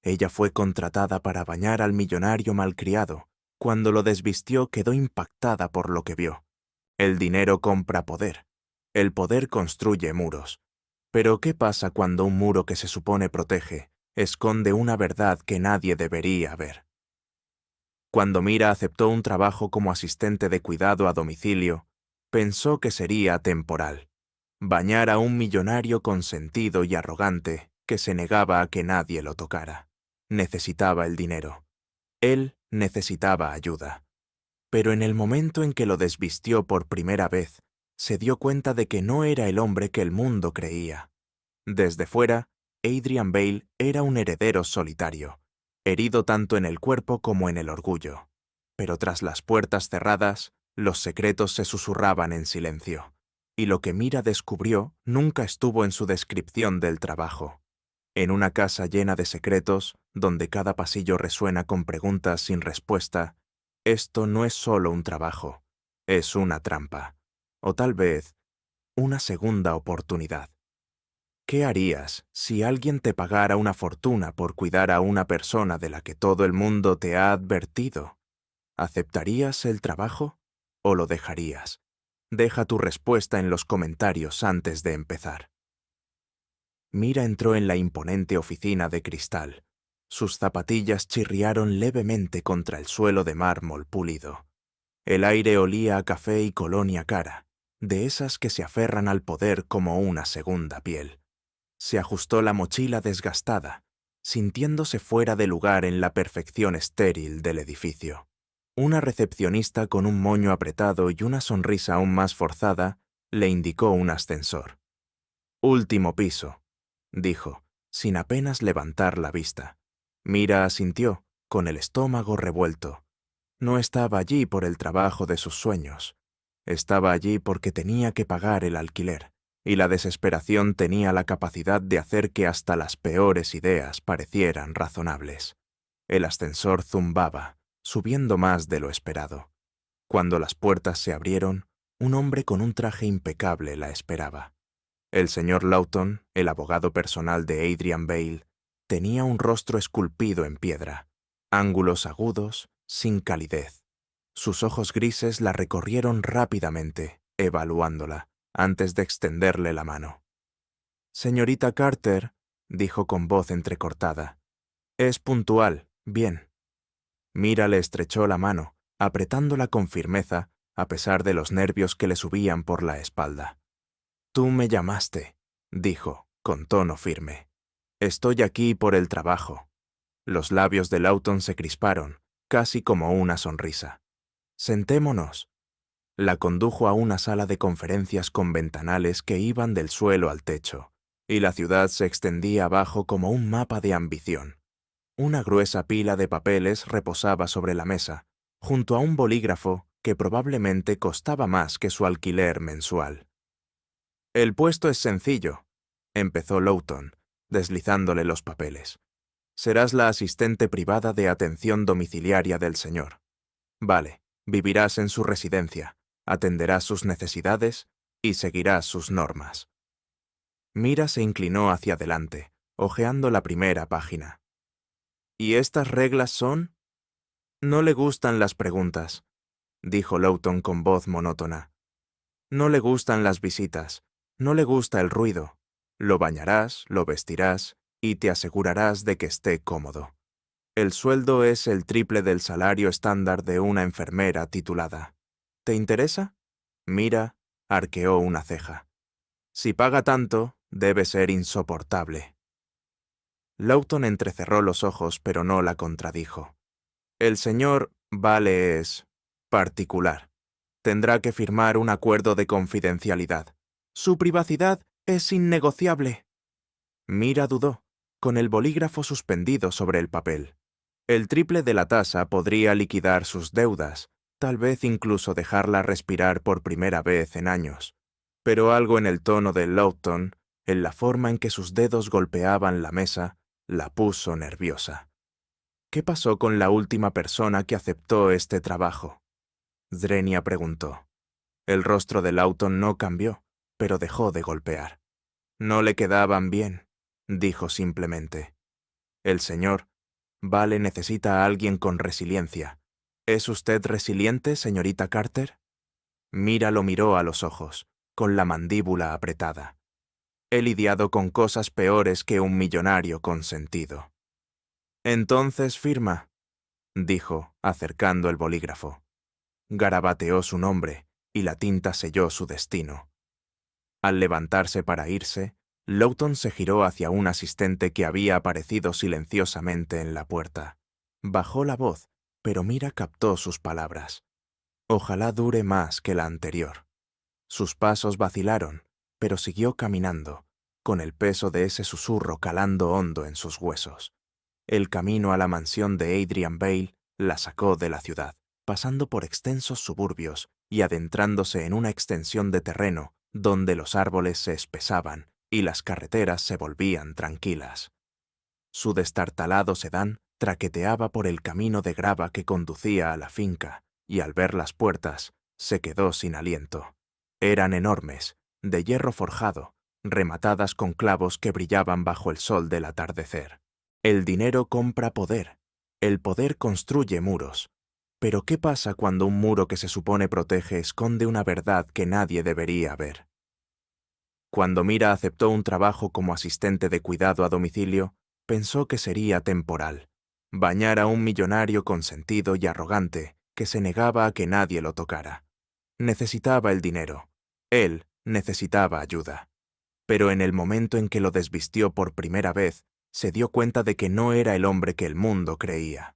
Ella fue contratada para bañar al millonario malcriado. Cuando lo desvistió, quedó impactada por lo que vio. El dinero compra poder. El poder construye muros. Pero ¿qué pasa cuando un muro que se supone protege esconde una verdad que nadie debería ver? Cuando Mira aceptó un trabajo como asistente de cuidado a domicilio, pensó que sería temporal. Bañar a un millonario consentido y arrogante que se negaba a que nadie lo tocara. Necesitaba el dinero. Él necesitaba ayuda. Pero en el momento en que lo desvistió por primera vez, se dio cuenta de que no era el hombre que el mundo creía. Desde fuera, Adrian Bale era un heredero solitario, herido tanto en el cuerpo como en el orgullo. Pero tras las puertas cerradas, los secretos se susurraban en silencio. Y lo que Mira descubrió nunca estuvo en su descripción del trabajo. En una casa llena de secretos, donde cada pasillo resuena con preguntas sin respuesta, esto no es solo un trabajo, es una trampa. O tal vez, una segunda oportunidad. ¿Qué harías si alguien te pagara una fortuna por cuidar a una persona de la que todo el mundo te ha advertido? ¿Aceptarías el trabajo o lo dejarías? Deja tu respuesta en los comentarios antes de empezar. Mira entró en la imponente oficina de cristal. Sus zapatillas chirriaron levemente contra el suelo de mármol pulido. El aire olía a café y colonia cara, de esas que se aferran al poder como una segunda piel. Se ajustó la mochila desgastada, sintiéndose fuera de lugar en la perfección estéril del edificio. Una recepcionista con un moño apretado y una sonrisa aún más forzada le indicó un ascensor. «Último piso», dijo, sin apenas levantar la vista. Mira asintió, con el estómago revuelto. No estaba allí por el trabajo de sus sueños. Estaba allí porque tenía que pagar el alquiler, y la desesperación tenía la capacidad de hacer que hasta las peores ideas parecieran razonables. El ascensor zumbaba, subiendo más de lo esperado. Cuando las puertas se abrieron, un hombre con un traje impecable la esperaba. El señor Lawton, el abogado personal de Adrian Bale, tenía un rostro esculpido en piedra, ángulos agudos, sin calidez. Sus ojos grises la recorrieron rápidamente, evaluándola, antes de extenderle la mano. «Señorita Carter», dijo con voz entrecortada, «es puntual, bien». Mira le estrechó la mano, apretándola con firmeza, a pesar de los nervios que le subían por la espalda. «Tú me llamaste», dijo, con tono firme. «Estoy aquí por el trabajo». Los labios de Lawton se crisparon, casi como una sonrisa. «Sentémonos». La condujo a una sala de conferencias con ventanales que iban del suelo al techo, y la ciudad se extendía abajo como un mapa de ambición. Una gruesa pila de papeles reposaba sobre la mesa, junto a un bolígrafo que probablemente costaba más que su alquiler mensual. «El puesto es sencillo», empezó Lawton, deslizándole los papeles. «Serás la asistente privada de atención domiciliaria del señor. Vale, vivirás en su residencia, atenderás sus necesidades y seguirás sus normas». Mira se inclinó hacia adelante, hojeando la primera página. «¿Y estas reglas son?» «No le gustan las preguntas», dijo Lawton con voz monótona. «No le gustan las visitas, no le gusta el ruido. Lo bañarás, lo vestirás y te asegurarás de que esté cómodo. El sueldo es el triple del salario estándar de una enfermera titulada. ¿Te interesa?» Mira arqueó una ceja. «Si paga tanto, debe ser insoportable». Lawton entrecerró los ojos, pero no la contradijo. «El señor Vale es particular. Tendrá que firmar un acuerdo de confidencialidad. Su privacidad es innegociable». Mira dudó, con el bolígrafo suspendido sobre el papel. El triple de la tasa podría liquidar sus deudas, tal vez incluso dejarla respirar por primera vez en años. Pero algo en el tono de Lawton, en la forma en que sus dedos golpeaban la mesa, la puso nerviosa. «¿Qué pasó con la última persona que aceptó este trabajo?», Drenia preguntó. El rostro de Lawton no cambió, pero dejó de golpear. «No le quedaban bien», dijo simplemente. El señor Vale necesita a alguien con resiliencia. ¿Es usted resiliente, señorita Carter? Mira lo miró a los ojos, con la mandíbula apretada. He lidiado con cosas peores que un millonario consentido. Entonces firma, dijo, acercando el bolígrafo. Garabateó su nombre, y la tinta selló su destino. Al levantarse para irse, Lawton se giró hacia un asistente que había aparecido silenciosamente en la puerta. Bajó la voz, pero Mira captó sus palabras. Ojalá dure más que la anterior. Sus pasos vacilaron, pero siguió caminando, con el peso de ese susurro calando hondo en sus huesos. El camino a la mansión de Adrian Bale la sacó de la ciudad, pasando por extensos suburbios y adentrándose en una extensión de terreno donde los árboles se espesaban y las carreteras se volvían tranquilas. Su destartalado sedán traqueteaba por el camino de grava que conducía a la finca, y al ver las puertas, se quedó sin aliento. Eran enormes, de hierro forjado, rematadas con clavos que brillaban bajo el sol del atardecer. El dinero compra poder. El poder construye muros. Pero ¿qué pasa cuando un muro que se supone protege esconde una verdad que nadie debería ver? Cuando Mira aceptó un trabajo como asistente de cuidado a domicilio, pensó que sería temporal. Bañar a un millonario consentido y arrogante que se negaba a que nadie lo tocara. Necesitaba el dinero. Él necesitaba ayuda. Pero en el momento en que lo desvistió por primera vez, se dio cuenta de que no era el hombre que el mundo creía.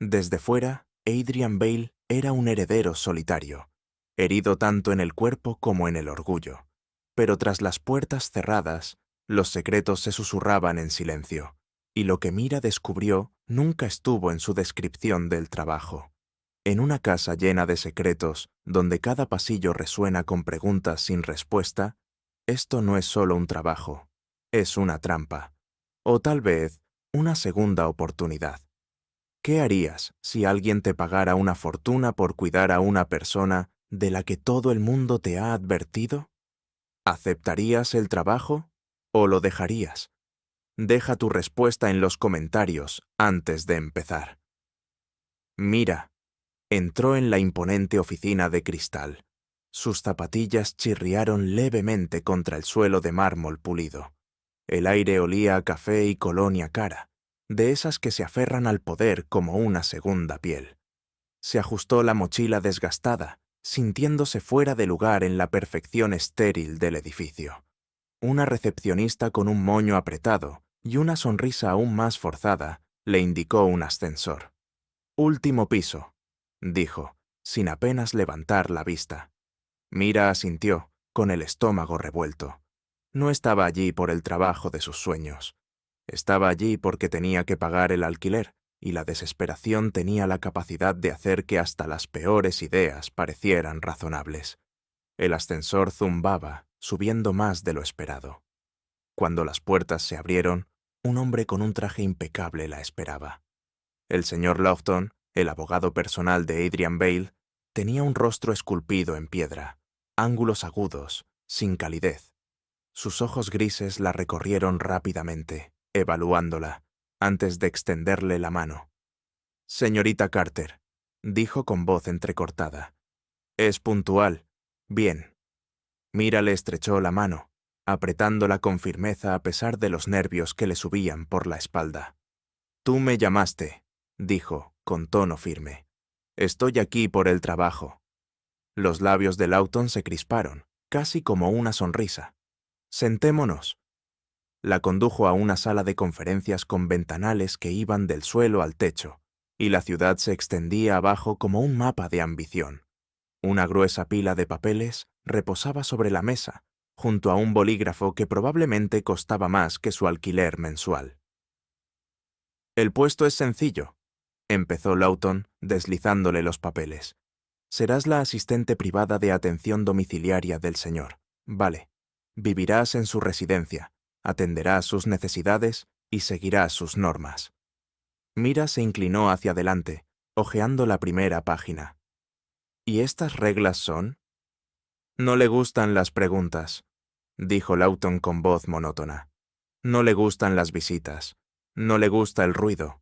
Desde fuera, Adrian Bale era un heredero solitario, herido tanto en el cuerpo como en el orgullo. Pero tras las puertas cerradas, los secretos se susurraban en silencio, y lo que Mira descubrió nunca estuvo en su descripción del trabajo. En una casa llena de secretos, donde cada pasillo resuena con preguntas sin respuesta, esto no es solo un trabajo, es una trampa. O tal vez, una segunda oportunidad. ¿Qué harías si alguien te pagara una fortuna por cuidar a una persona de la que todo el mundo te ha advertido? ¿Aceptarías el trabajo o lo dejarías? Deja tu respuesta en los comentarios antes de empezar. Mira, entró en la imponente oficina de cristal. Sus zapatillas chirriaron levemente contra el suelo de mármol pulido. El aire olía a café y colonia cara, de esas que se aferran al poder como una segunda piel. Se ajustó la mochila desgastada, sintiéndose fuera de lugar en la perfección estéril del edificio. Una recepcionista con un moño apretado y una sonrisa aún más forzada le indicó un ascensor. «Último piso», dijo, sin apenas levantar la vista. Mira asintió, con el estómago revuelto. No estaba allí por el trabajo de sus sueños. Estaba allí porque tenía que pagar el alquiler, y la desesperación tenía la capacidad de hacer que hasta las peores ideas parecieran razonables. El ascensor zumbaba, subiendo más de lo esperado. Cuando las puertas se abrieron, un hombre con un traje impecable la esperaba. El señor Lofton, el abogado personal de Adrian Bale, tenía un rostro esculpido en piedra, ángulos agudos, sin calidez. Sus ojos grises la recorrieron rápidamente, evaluándola, antes de extenderle la mano. «Señorita Carter», dijo con voz entrecortada. «Es puntual. Bien». Mira le estrechó la mano, apretándola con firmeza a pesar de los nervios que le subían por la espalda. «Tú me llamaste», dijo, con tono firme. «Estoy aquí por el trabajo». Los labios de Lawton se crisparon, casi como una sonrisa. «Sentémonos». La condujo a una sala de conferencias con ventanales que iban del suelo al techo, y la ciudad se extendía abajo como un mapa de ambición. Una gruesa pila de papeles reposaba sobre la mesa, junto a un bolígrafo que probablemente costaba más que su alquiler mensual. «El puesto es sencillo», empezó Lawton, deslizándole los papeles. «Serás la asistente privada de atención domiciliaria del señor. Vale. Vivirás en su residencia, atenderás sus necesidades y seguirás sus normas». Mira se inclinó hacia adelante, hojeando la primera página. «¿Y estas reglas son?» «No le gustan las preguntas», dijo Lawton con voz monótona. «No le gustan las visitas. No le gusta el ruido.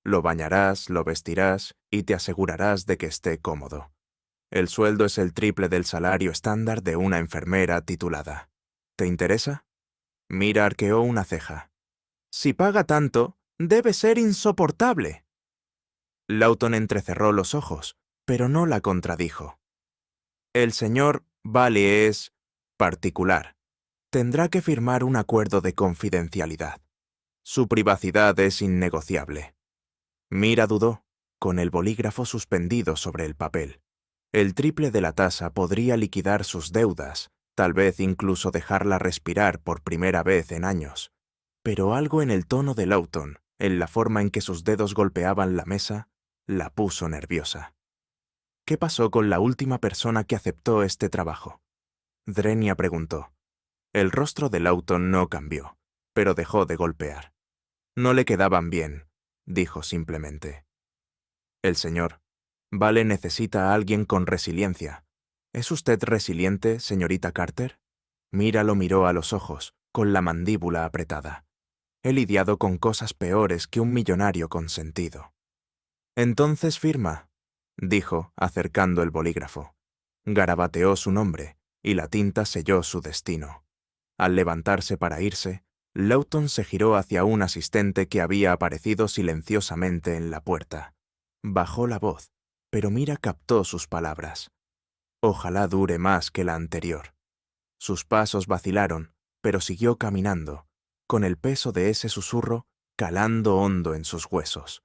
Lo bañarás, lo vestirás y te asegurarás de que esté cómodo. El sueldo es el triple del salario estándar de una enfermera titulada. ¿Te interesa? Mira arqueó una ceja. Si paga tanto, debe ser insoportable. Lawton entrecerró los ojos, pero no la contradijo. El señor Vale es particular. Tendrá que firmar un acuerdo de confidencialidad. Su privacidad es innegociable. Mira dudó, con el bolígrafo suspendido sobre el papel. El triple de la tasa podría liquidar sus deudas, tal vez incluso dejarla respirar por primera vez en años. Pero algo en el tono de Lawton, en la forma en que sus dedos golpeaban la mesa, la puso nerviosa. ¿Qué pasó con la última persona que aceptó este trabajo? Drenia preguntó. El rostro de Lawton no cambió, pero dejó de golpear. No le quedaban bien, dijo simplemente. El señor Vale necesita a alguien con resiliencia. ¿Es usted resiliente, señorita Carter? Mira lo miró a los ojos, con la mandíbula apretada. He lidiado con cosas peores que un millonario consentido. Entonces firma, dijo, acercando el bolígrafo. Garabateó su nombre, y la tinta selló su destino. Al levantarse para irse, Lawton se giró hacia un asistente que había aparecido silenciosamente en la puerta. Bajó la voz, pero Mira captó sus palabras. Ojalá dure más que la anterior. Sus pasos vacilaron, pero siguió caminando, con el peso de ese susurro calando hondo en sus huesos.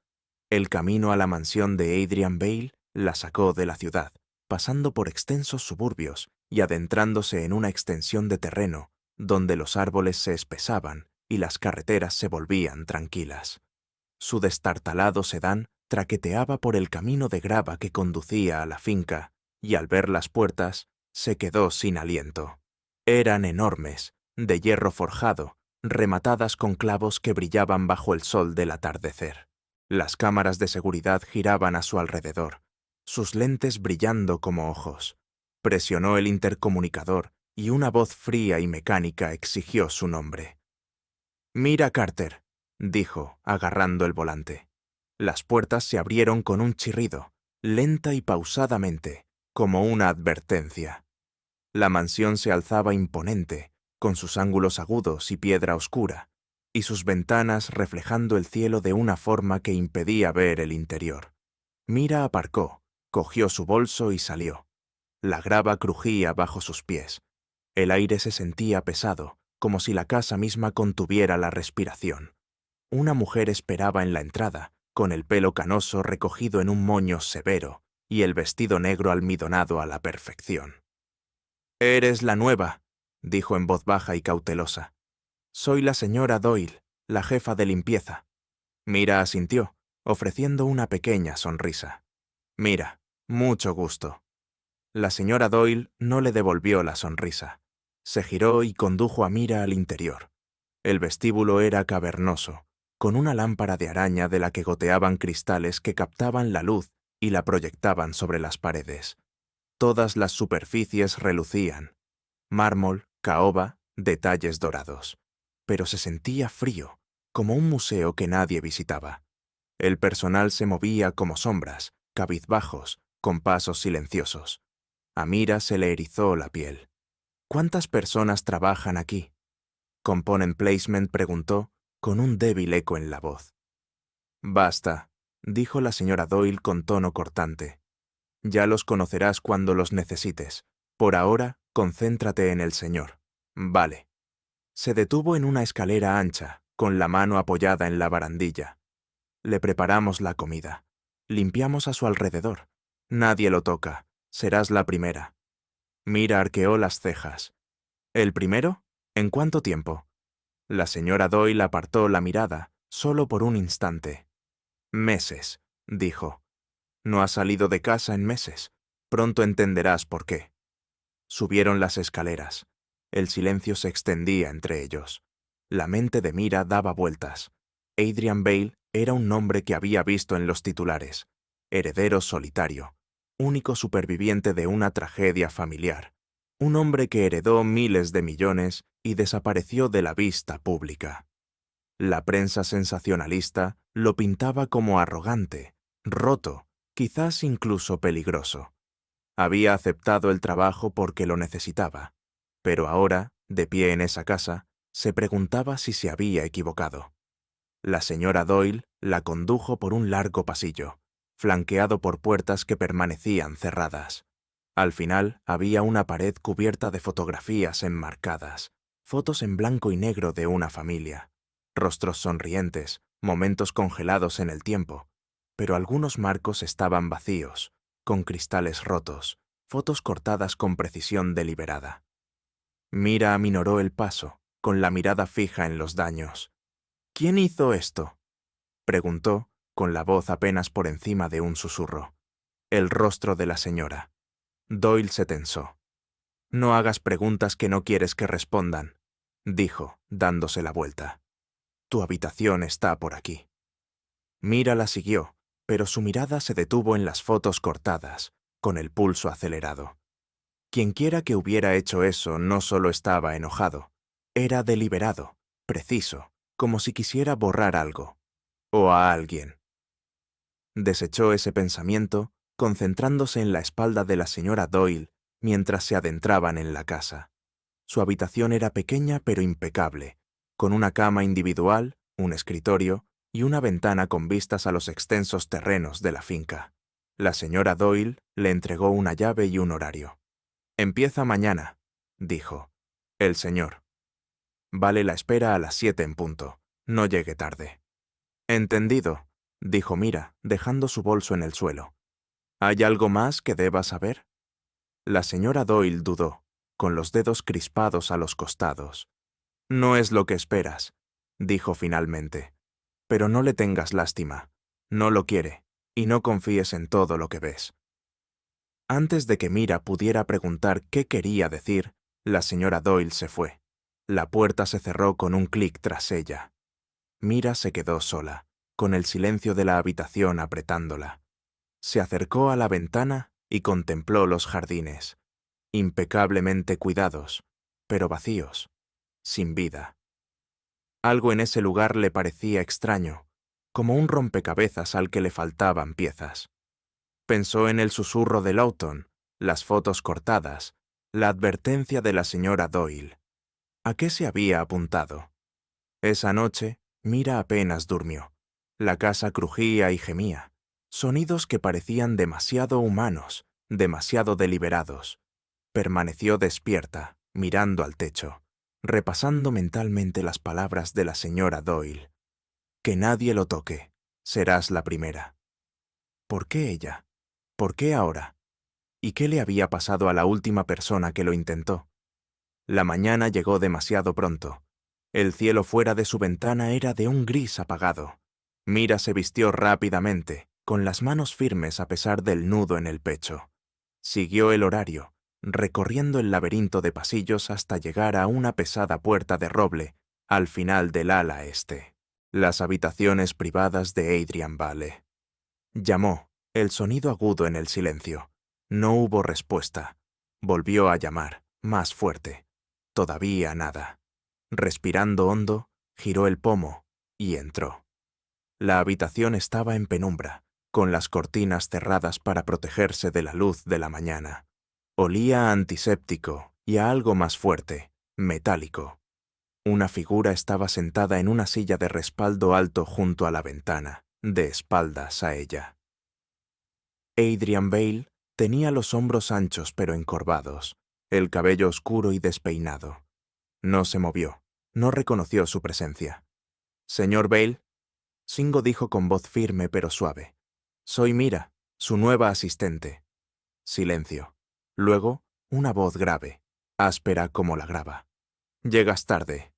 El camino a la mansión de Adrian Vale la sacó de la ciudad, pasando por extensos suburbios y adentrándose en una extensión de terreno donde los árboles se espesaban y las carreteras se volvían tranquilas. Su destartalado sedán traqueteaba por el camino de grava que conducía a la finca, y al ver las puertas, se quedó sin aliento. Eran enormes, de hierro forjado, rematadas con clavos que brillaban bajo el sol del atardecer. Las cámaras de seguridad giraban a su alrededor, sus lentes brillando como ojos. Presionó el intercomunicador y una voz fría y mecánica exigió su nombre. «Mira, Carter», dijo, agarrando el volante. Las puertas se abrieron con un chirrido, lenta y pausadamente, como una advertencia. La mansión se alzaba imponente, con sus ángulos agudos y piedra oscura, y sus ventanas reflejando el cielo de una forma que impedía ver el interior. Mira aparcó, cogió su bolso y salió. La grava crujía bajo sus pies. El aire se sentía pesado, como si la casa misma contuviera la respiración. Una mujer esperaba en la entrada, con el pelo canoso recogido en un moño severo y el vestido negro almidonado a la perfección. «Eres la nueva», dijo en voz baja y cautelosa. «Soy la señora Doyle, la jefa de limpieza». Mira asintió, ofreciendo una pequeña sonrisa. «Mira, mucho gusto». La señora Doyle no le devolvió la sonrisa. Se giró y condujo a Mira al interior. El vestíbulo era cavernoso, con una lámpara de araña de la que goteaban cristales que captaban la luz y la proyectaban sobre las paredes. Todas las superficies relucían. Mármol, caoba, detalles dorados. Pero se sentía frío, como un museo que nadie visitaba. El personal se movía como sombras, cabizbajos, con pasos silenciosos. A Mira se le erizó la piel. «¿Cuántas personas trabajan aquí?», Component Placement preguntó, con un débil eco en la voz. «Basta», dijo la señora Doyle con tono cortante. «Ya los conocerás cuando los necesites. Por ahora, concéntrate en el señor». «Vale». Se detuvo en una escalera ancha, con la mano apoyada en la barandilla. Le preparamos la comida. Limpiamos a su alrededor. Nadie lo toca. Serás la primera. Mira arqueó las cejas. ¿El primero? ¿En cuánto tiempo? La señora Doyle apartó la mirada, solo por un instante. «Meses», dijo. «No has salido de casa en meses. Pronto entenderás por qué». Subieron las escaleras. El silencio se extendía entre ellos. La mente de Mira daba vueltas. Adrian Vale era un nombre que había visto en los titulares. Heredero solitario. Único superviviente de una tragedia familiar. Un hombre que heredó miles de millones y desapareció de la vista pública. La prensa sensacionalista lo pintaba como arrogante, roto, quizás incluso peligroso. Había aceptado el trabajo porque lo necesitaba, pero ahora, de pie en esa casa, se preguntaba si se había equivocado. La señora Doyle la condujo por un largo pasillo, flanqueado por puertas que permanecían cerradas. Al final había una pared cubierta de fotografías enmarcadas, fotos en blanco y negro de una familia, rostros sonrientes, momentos congelados en el tiempo, pero algunos marcos estaban vacíos, con cristales rotos, fotos cortadas con precisión deliberada. Mira aminoró el paso, con la mirada fija en los daños. ¿Quién hizo esto?, preguntó, con la voz apenas por encima de un susurro. El rostro de la señora. Doyle se tensó. No hagas preguntas que no quieres que respondan, dijo, dándose la vuelta. Tu habitación está por aquí. Mira la siguió, pero su mirada se detuvo en las fotos cortadas, con el pulso acelerado. Quienquiera que hubiera hecho eso no solo estaba enojado, era deliberado, preciso, como si quisiera borrar algo, o a alguien. Desechó ese pensamiento, concentrándose en la espalda de la señora Doyle mientras se adentraban en la casa. Su habitación era pequeña pero impecable, con una cama individual, un escritorio y una ventana con vistas a los extensos terrenos de la finca. La señora Doyle le entregó una llave y un horario. «Empieza mañana», dijo. «El señor. Vale la espera a las 7 en punto. No llegue tarde». «Entendido», dijo Mira, dejando su bolso en el suelo. «¿Hay algo más que deba saber?» La señora Doyle dudó, con los dedos crispados a los costados. «No es lo que esperas», dijo finalmente. «Pero no le tengas lástima. No lo quiere, y no confíes en todo lo que ves». Antes de que Mira pudiera preguntar qué quería decir, la señora Doyle se fue. La puerta se cerró con un clic tras ella. Mira se quedó sola, con el silencio de la habitación apretándola. Se acercó a la ventana y contempló los jardines, impecablemente cuidados, pero vacíos, sin vida. Algo en ese lugar le parecía extraño, como un rompecabezas al que le faltaban piezas. Pensó en el susurro de Lawton, las fotos cortadas, la advertencia de la señora Doyle. ¿A qué se había apuntado? Esa noche, Mira apenas durmió. La casa crujía y gemía, sonidos que parecían demasiado humanos, demasiado deliberados. Permaneció despierta, mirando al techo, repasando mentalmente las palabras de la señora Doyle. Que nadie lo toque, serás la primera. ¿Por qué ella? ¿Por qué ahora? ¿Y qué le había pasado a la última persona que lo intentó? La mañana llegó demasiado pronto. El cielo fuera de su ventana era de un gris apagado. Mira se vistió rápidamente, con las manos firmes a pesar del nudo en el pecho. Siguió el horario, recorriendo el laberinto de pasillos hasta llegar a una pesada puerta de roble al final del ala este. Las habitaciones privadas de Adrian Vale. Llamó, el sonido agudo en el silencio. No hubo respuesta. Volvió a llamar, más fuerte. Todavía nada. Respirando hondo, giró el pomo y entró. La habitación estaba en penumbra, con las cortinas cerradas para protegerse de la luz de la mañana. Olía a antiséptico y a algo más fuerte, metálico. Una figura estaba sentada en una silla de respaldo alto junto a la ventana, de espaldas a ella. Adrian Vale tenía los hombros anchos pero encorvados, el cabello oscuro y despeinado. No se movió, no reconoció su presencia. «Señor Vale», Singo dijo con voz firme pero suave. «Soy Mira, su nueva asistente». Silencio. Luego, una voz grave, áspera como la grava. «Llegas tarde».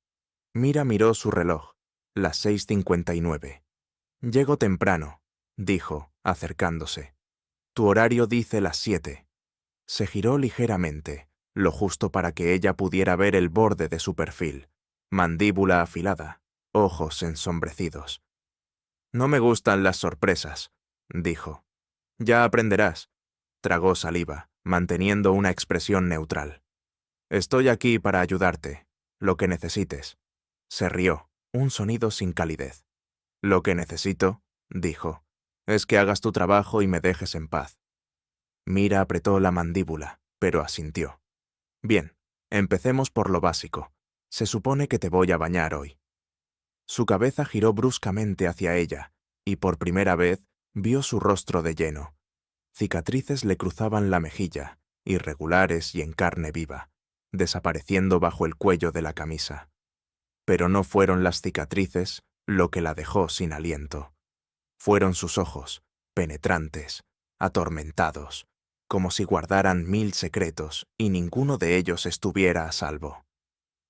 Mira miró su reloj, las 6:59. «Llego temprano», dijo, acercándose. «Tu horario dice las 7». Se giró ligeramente, lo justo para que ella pudiera ver el borde de su perfil, mandíbula afilada, ojos ensombrecidos. «No me gustan las sorpresas», dijo. «Ya aprenderás». Tragó saliva, manteniendo una expresión neutral. «Estoy aquí para ayudarte, lo que necesites». Se rió, un sonido sin calidez. «Lo que necesito», dijo, «es que hagas tu trabajo y me dejes en paz». Mira apretó la mandíbula, pero asintió. «Bien, empecemos por lo básico. Se supone que te voy a bañar hoy». Su cabeza giró bruscamente hacia ella, y por primera vez vio su rostro de lleno. Cicatrices le cruzaban la mejilla, irregulares y en carne viva, desapareciendo bajo el cuello de la camisa. Pero no fueron las cicatrices lo que la dejó sin aliento. Fueron sus ojos, penetrantes, atormentados, como si guardaran 1000 secretos y ninguno de ellos estuviera a salvo.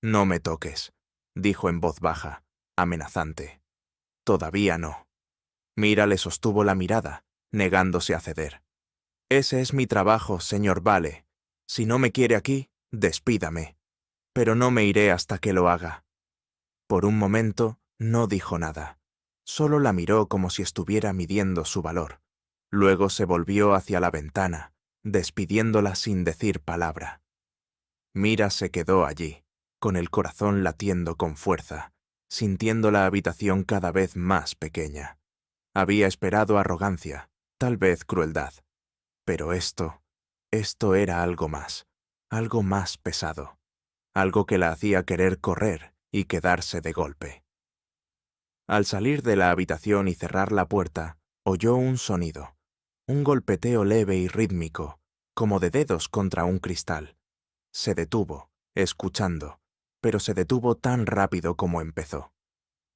«No me toques», dijo en voz baja, amenazante. «Todavía no». Mira le sostuvo la mirada, negándose a ceder. «Ese es mi trabajo, señor Vale. Si no me quiere aquí, despídame. Pero no me iré hasta que lo haga». Por un momento no dijo nada. Solo la miró como si estuviera midiendo su valor. Luego se volvió hacia la ventana, despidiéndola sin decir palabra. Mira se quedó allí, con el corazón latiendo con fuerza, sintiendo la habitación cada vez más pequeña. Había esperado arrogancia, tal vez crueldad. Pero esto era algo más pesado, algo que la hacía querer correr y quedarse de golpe. Al salir de la habitación y cerrar la puerta, oyó un sonido, un golpeteo leve y rítmico, como de dedos contra un cristal. Se detuvo, escuchando, pero se detuvo tan rápido como empezó.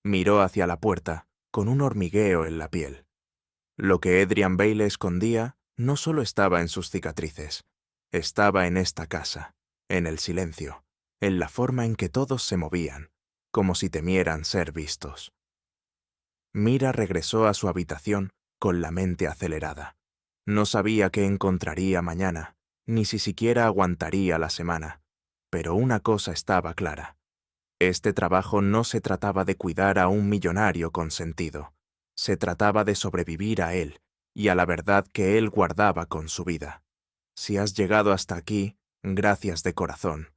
Miró hacia la puerta, con un hormigueo en la piel. Lo que Adrian Bailey escondía no solo estaba en sus cicatrices, estaba en esta casa, en el silencio, en la forma en que todos se movían, como si temieran ser vistos. Mira regresó a su habitación con la mente acelerada. No sabía qué encontraría mañana, ni si siquiera aguantaría la semana, pero una cosa estaba clara. Este trabajo no se trataba de cuidar a un millonario consentido. Se trataba de sobrevivir a él y a la verdad que él guardaba con su vida. Si has llegado hasta aquí, gracias de corazón.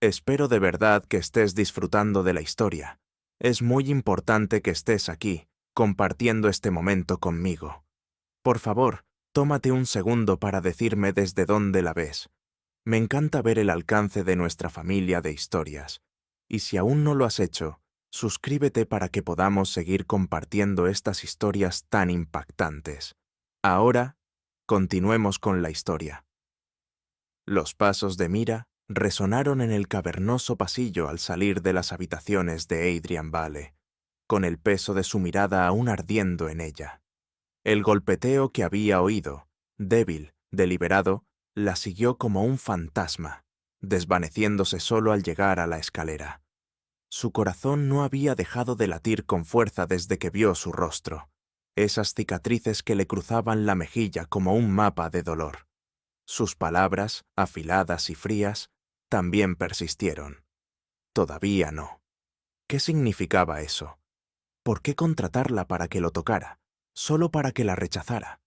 Espero de verdad que estés disfrutando de la historia. Es muy importante que estés aquí, compartiendo este momento conmigo. Por favor, tómate un segundo para decirme desde dónde la ves. Me encanta ver el alcance de nuestra familia de historias. Y si aún no lo has hecho, suscríbete para que podamos seguir compartiendo estas historias tan impactantes. Ahora, continuemos con la historia. Los pasos de Mira resonaron en el cavernoso pasillo al salir de las habitaciones de Adrian Vale, con el peso de su mirada aún ardiendo en ella. El golpeteo que había oído, débil, deliberado, la siguió como un fantasma, desvaneciéndose solo al llegar a la escalera. Su corazón no había dejado de latir con fuerza desde que vio su rostro, esas cicatrices que le cruzaban la mejilla como un mapa de dolor. Sus palabras, afiladas y frías, también persistieron. Todavía no. ¿Qué significaba eso? ¿Por qué contratarla para que lo tocara, solo para que la rechazara?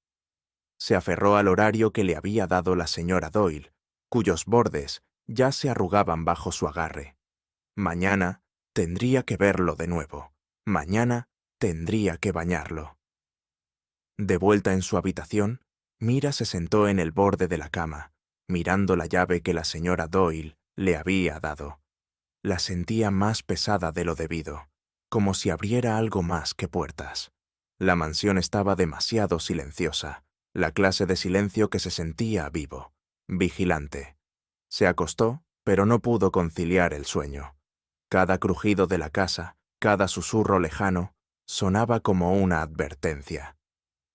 Se aferró al horario que le había dado la señora Doyle, cuyos bordes ya se arrugaban bajo su agarre. Mañana tendría que verlo de nuevo. Mañana tendría que bañarlo. De vuelta en su habitación, Mira se sentó en el borde de la cama, mirando la llave que la señora Doyle le había dado. La sentía más pesada de lo debido, como si abriera algo más que puertas. La mansión estaba demasiado silenciosa, la clase de silencio que se sentía vivo, vigilante. Se acostó, pero no pudo conciliar el sueño. Cada crujido de la casa, cada susurro lejano, sonaba como una advertencia.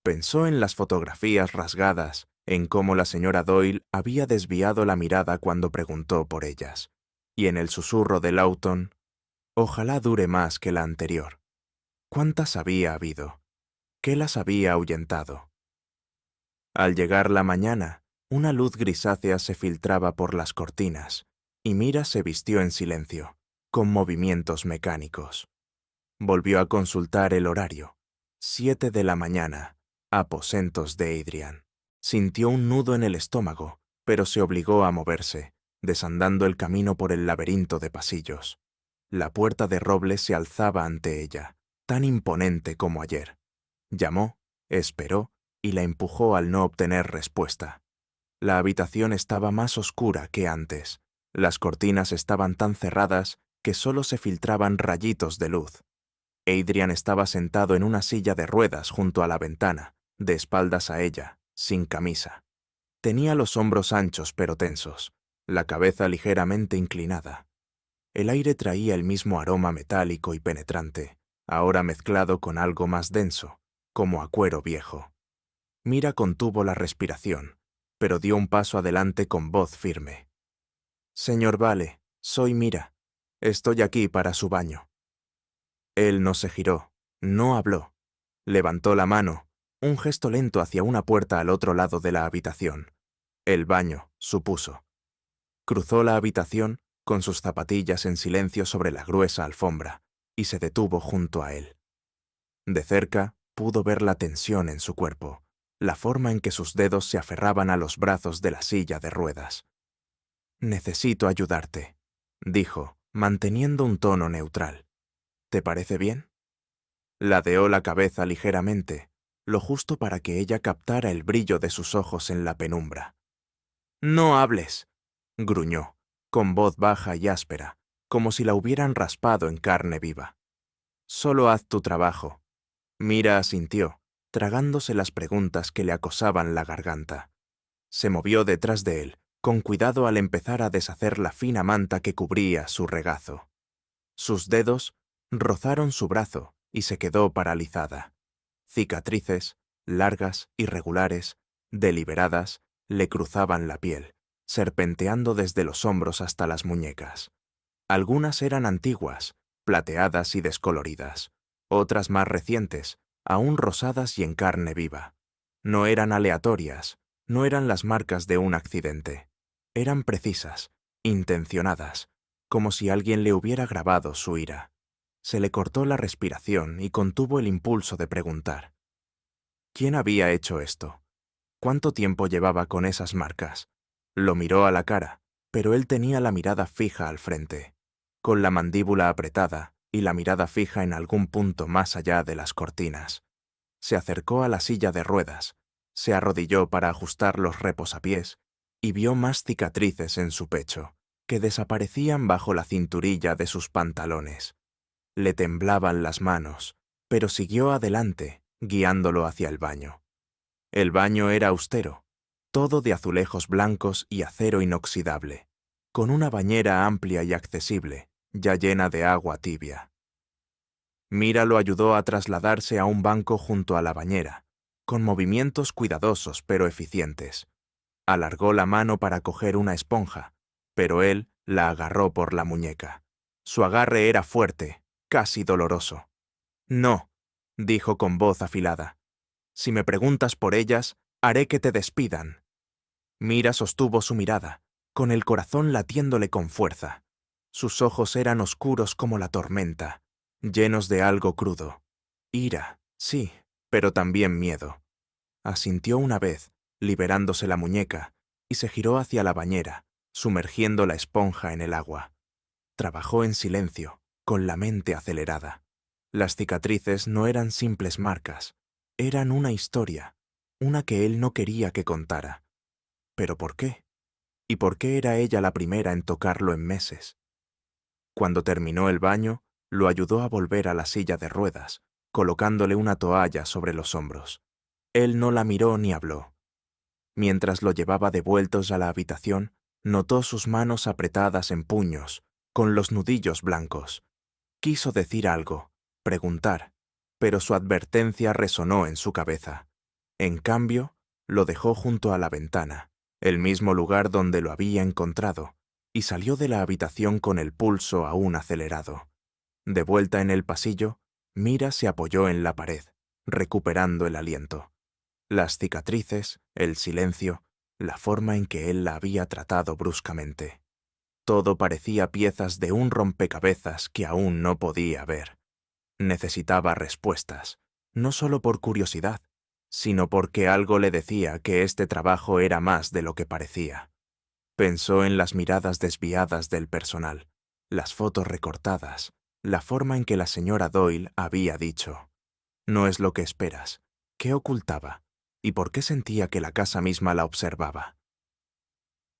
Pensó en las fotografías rasgadas, en cómo la señora Doyle había desviado la mirada cuando preguntó por ellas, y en el susurro de Lawton, ojalá dure más que la anterior. ¿Cuántas había habido? ¿Qué las había ahuyentado? Al llegar la mañana, una luz grisácea se filtraba por las cortinas, y Mira se vistió en silencio, con movimientos mecánicos. Volvió a consultar el horario. 7 de la mañana. Aposentos de Adrian. Sintió un nudo en el estómago, pero se obligó a moverse, desandando el camino por el laberinto de pasillos. La puerta de roble se alzaba ante ella, tan imponente como ayer. Llamó, esperó y la empujó al no obtener respuesta. La habitación estaba más oscura que antes. Las cortinas estaban tan cerradas que solo se filtraban rayitos de luz. Adrian estaba sentado en una silla de ruedas junto a la ventana, de espaldas a ella, sin camisa. Tenía los hombros anchos pero tensos, la cabeza ligeramente inclinada. El aire traía el mismo aroma metálico y penetrante, ahora mezclado con algo más denso, como a cuero viejo. Mira contuvo la respiración, pero dio un paso adelante con voz firme. «Señor Vale, soy Mira. Estoy aquí para su baño». Él no se giró, no habló. Levantó la mano, un gesto lento hacia una puerta al otro lado de la habitación. El baño, supuso. Cruzó la habitación, con sus zapatillas en silencio sobre la gruesa alfombra, y se detuvo junto a él. De cerca, pudo ver la tensión en su cuerpo, la forma en que sus dedos se aferraban a los brazos de la silla de ruedas. «Necesito ayudarte», dijo, manteniendo un tono neutral. «¿Te parece bien?» Ladeó la cabeza ligeramente, lo justo para que ella captara el brillo de sus ojos en la penumbra. «No hables», gruñó, con voz baja y áspera, como si la hubieran raspado en carne viva. «Solo haz tu trabajo». Mira asintió, tragándose las preguntas que le acosaban la garganta. Se movió detrás de él, con cuidado al empezar a deshacer la fina manta que cubría su regazo. Sus dedos rozaron su brazo y se quedó paralizada. Cicatrices, largas, irregulares, deliberadas, le cruzaban la piel, serpenteando desde los hombros hasta las muñecas. Algunas eran antiguas, plateadas y descoloridas. Otras más recientes, aún rosadas y en carne viva. No eran aleatorias, no eran las marcas de un accidente. Eran precisas, intencionadas, como si alguien le hubiera grabado su ira. Se le cortó la respiración y contuvo el impulso de preguntar. ¿Quién había hecho esto? ¿Cuánto tiempo llevaba con esas marcas? Lo miró a la cara, pero él tenía la mirada fija al frente, con la mandíbula apretada y la mirada fija en algún punto más allá de las cortinas. Se acercó a la silla de ruedas, se arrodilló para ajustar los reposapiés y vio más cicatrices en su pecho, que desaparecían bajo la cinturilla de sus pantalones. Le temblaban las manos, pero siguió adelante, guiándolo hacia el baño. El baño era austero, todo de azulejos blancos y acero inoxidable, con una bañera amplia y accesible, ya llena de agua tibia. Mira lo ayudó a trasladarse a un banco junto a la bañera, con movimientos cuidadosos pero eficientes. Alargó la mano para coger una esponja, pero él la agarró por la muñeca. Su agarre era fuerte, casi doloroso. «No», dijo con voz afilada. «Si me preguntas por ellas, haré que te despidan». Mira sostuvo su mirada, con el corazón latiéndole con fuerza. Sus ojos eran oscuros como la tormenta, llenos de algo crudo. Ira, sí, pero también miedo. Asintió una vez, liberándose la muñeca, y se giró hacia la bañera, sumergiendo la esponja en el agua. Trabajó en silencio, con la mente acelerada. Las cicatrices no eran simples marcas, eran una historia, una que él no quería que contara. ¿Pero por qué? ¿Y por qué era ella la primera en tocarlo en meses? Cuando terminó el baño, lo ayudó a volver a la silla de ruedas, colocándole una toalla sobre los hombros. Él no la miró ni habló. Mientras lo llevaba de vueltos a la habitación, notó sus manos apretadas en puños, con los nudillos blancos. Quiso decir algo, preguntar, pero su advertencia resonó en su cabeza. En cambio, lo dejó junto a la ventana, el mismo lugar donde lo había encontrado, y salió de la habitación con el pulso aún acelerado. De vuelta en el pasillo, Mira se apoyó en la pared, recuperando el aliento. Las cicatrices, el silencio, la forma en que él la había tratado bruscamente. Todo parecía piezas de un rompecabezas que aún no podía ver. Necesitaba respuestas, no solo por curiosidad, sino porque algo le decía que este trabajo era más de lo que parecía. Pensó en las miradas desviadas del personal, las fotos recortadas, la forma en que la señora Doyle había dicho. No es lo que esperas. ¿Qué ocultaba? ¿Y por qué sentía que la casa misma la observaba?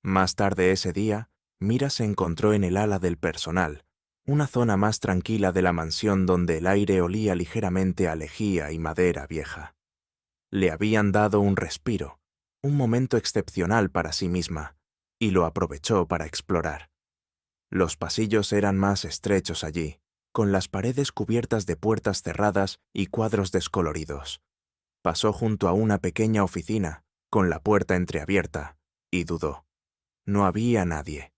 Más tarde ese día, Mira se encontró en el ala del personal, una zona más tranquila de la mansión donde el aire olía ligeramente a lejía y madera vieja. Le habían dado un respiro, un momento excepcional para sí misma, y lo aprovechó para explorar. Los pasillos eran más estrechos allí, con las paredes cubiertas de puertas cerradas y cuadros descoloridos. Pasó junto a una pequeña oficina, con la puerta entreabierta, y dudó. No había nadie.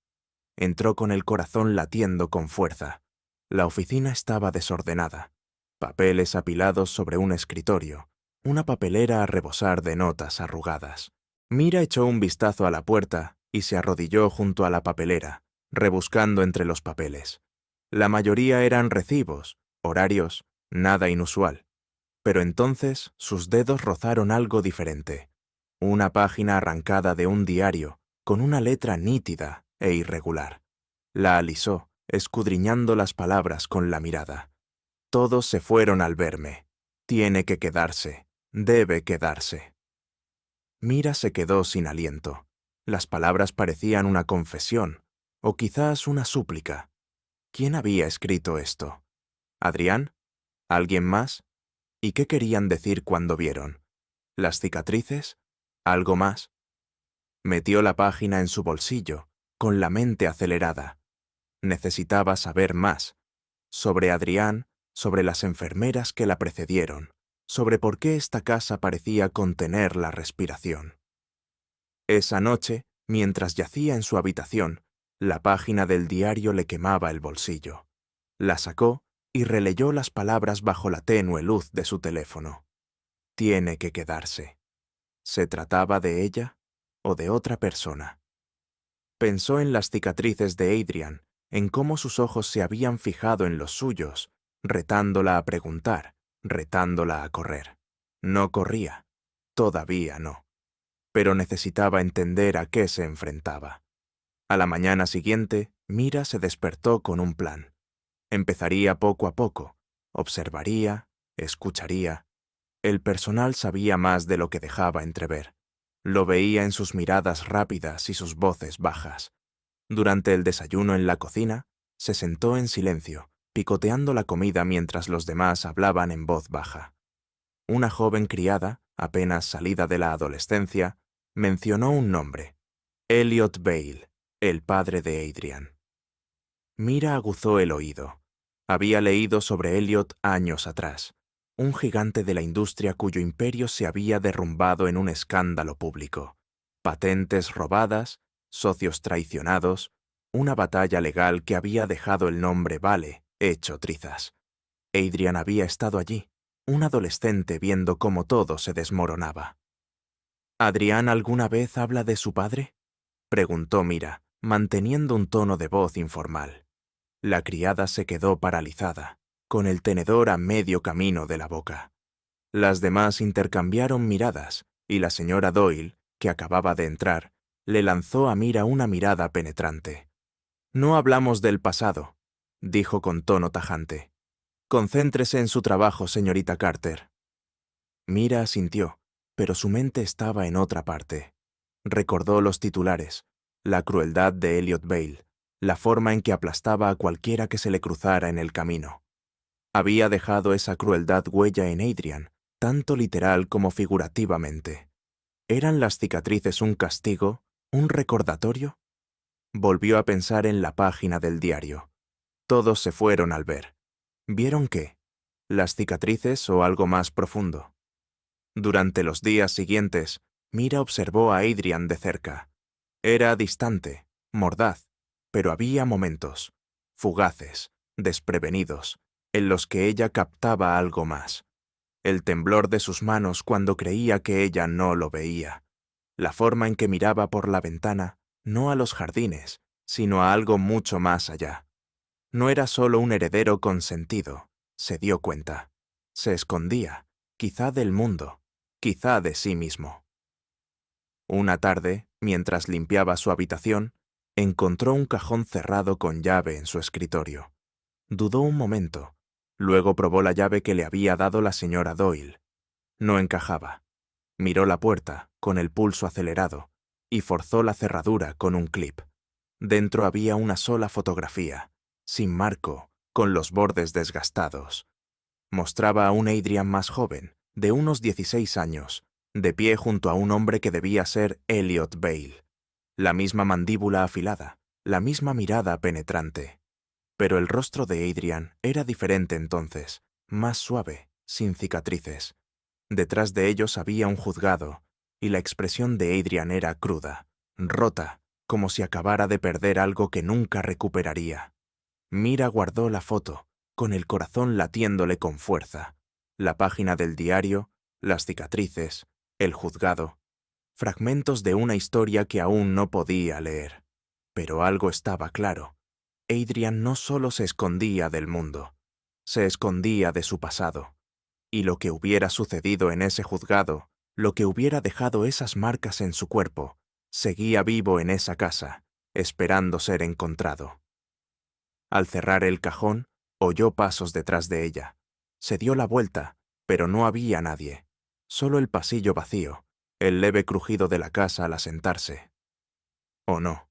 Entró con el corazón latiendo con fuerza. La oficina estaba desordenada. Papeles apilados sobre un escritorio, una papelera a rebosar de notas arrugadas. Mira echó un vistazo a la puerta y se arrodilló junto a la papelera, rebuscando entre los papeles. La mayoría eran recibos, horarios, nada inusual. Pero entonces sus dedos rozaron algo diferente. Una página arrancada de un diario, con una letra nítida e irregular. La alisó, escudriñando las palabras con la mirada. Todos se fueron al verme. Tiene que quedarse. Debe quedarse. Mira se quedó sin aliento. Las palabras parecían una confesión, o quizás una súplica. ¿Quién había escrito esto? ¿Adrián? ¿Alguien más? ¿Y qué querían decir cuando vieron? ¿Las cicatrices? ¿Algo más? Metió la página en su bolsillo, con la mente acelerada. Necesitaba saber más. Sobre Adrián, sobre las enfermeras que la precedieron, sobre por qué esta casa parecía contener la respiración. Esa noche, mientras yacía en su habitación, la página del diario le quemaba el bolsillo. La sacó y releyó las palabras bajo la tenue luz de su teléfono. Tiene que quedarse. ¿Se trataba de ella o de otra persona? Pensó en las cicatrices de Adrian, en cómo sus ojos se habían fijado en los suyos, retándola a preguntar, retándola a correr. No corría. Todavía no. Pero necesitaba entender a qué se enfrentaba. A la mañana siguiente, Mira se despertó con un plan. Empezaría poco a poco. Observaría, escucharía. El personal sabía más de lo que dejaba entrever. Lo veía en sus miradas rápidas y sus voces bajas. Durante el desayuno en la cocina, se sentó en silencio, picoteando la comida mientras los demás hablaban en voz baja. Una joven criada, apenas salida de la adolescencia, mencionó un nombre: Elliot Bale, el padre de Adrian. Mira aguzó el oído. Había leído sobre Elliot años atrás, un gigante de la industria cuyo imperio se había derrumbado en un escándalo público. Patentes robadas, socios traicionados, una batalla legal que había dejado el nombre Vale hecho trizas. Adrian había estado allí, un adolescente viendo cómo todo se desmoronaba. ¿Adrián alguna vez habla de su padre?, preguntó Mira, manteniendo un tono de voz informal. La criada se quedó paralizada, con el tenedor a medio camino de la boca. Las demás intercambiaron miradas, y la señora Doyle, que acababa de entrar, le lanzó a Mira una mirada penetrante. «No hablamos del pasado», dijo con tono tajante. «Concéntrese en su trabajo, señorita Carter». Mira asintió, pero su mente estaba en otra parte. Recordó los titulares, la crueldad de Elliot Bale, la forma en que aplastaba a cualquiera que se le cruzara en el camino. Había dejado esa crueldad huella en Adrian, tanto literal como figurativamente. ¿Eran las cicatrices un castigo, un recordatorio? Volvió a pensar en la página del diario. Todos se fueron al ver. ¿Vieron qué? ¿Las cicatrices o algo más profundo? Durante los días siguientes, Mira observó a Adrian de cerca. Era distante, mordaz, pero había momentos, fugaces, desprevenidos, en los que ella captaba algo más. El temblor de sus manos cuando creía que ella no lo veía. La forma en que miraba por la ventana, no a los jardines, sino a algo mucho más allá. No era solo un heredero consentido, se dio cuenta. Se escondía, quizá del mundo, quizá de sí mismo. Una tarde, mientras limpiaba su habitación, Encontró un cajón cerrado con llave en su escritorio. Dudó un momento. Luego probó la llave que le había dado la señora Doyle. No encajaba. Miró la puerta, con el pulso acelerado, y forzó la cerradura con un clip. Dentro había una sola fotografía, sin marco, con los bordes desgastados. Mostraba a un Adrian más joven, de unos 16 años, de pie junto a un hombre que debía ser Elliot Bale. La misma mandíbula afilada, la misma mirada penetrante. Pero el rostro de Adrian era diferente entonces, más suave, sin cicatrices. Detrás de ellos había un juzgado, y la expresión de Adrian era cruda, rota, como si acabara de perder algo que nunca recuperaría. Mira guardó la foto, con el corazón latiéndole con fuerza. La página del diario, las cicatrices, el juzgado. Fragmentos de una historia que aún no podía leer. Pero algo estaba claro. Adrian no solo se escondía del mundo, se escondía de su pasado. Y lo que hubiera sucedido en ese juzgado, lo que hubiera dejado esas marcas en su cuerpo, seguía vivo en esa casa, esperando ser encontrado. Al cerrar el cajón, oyó pasos detrás de ella. Se dio la vuelta, pero no había nadie. Solo el pasillo vacío, el leve crujido de la casa al asentarse. ¿O no?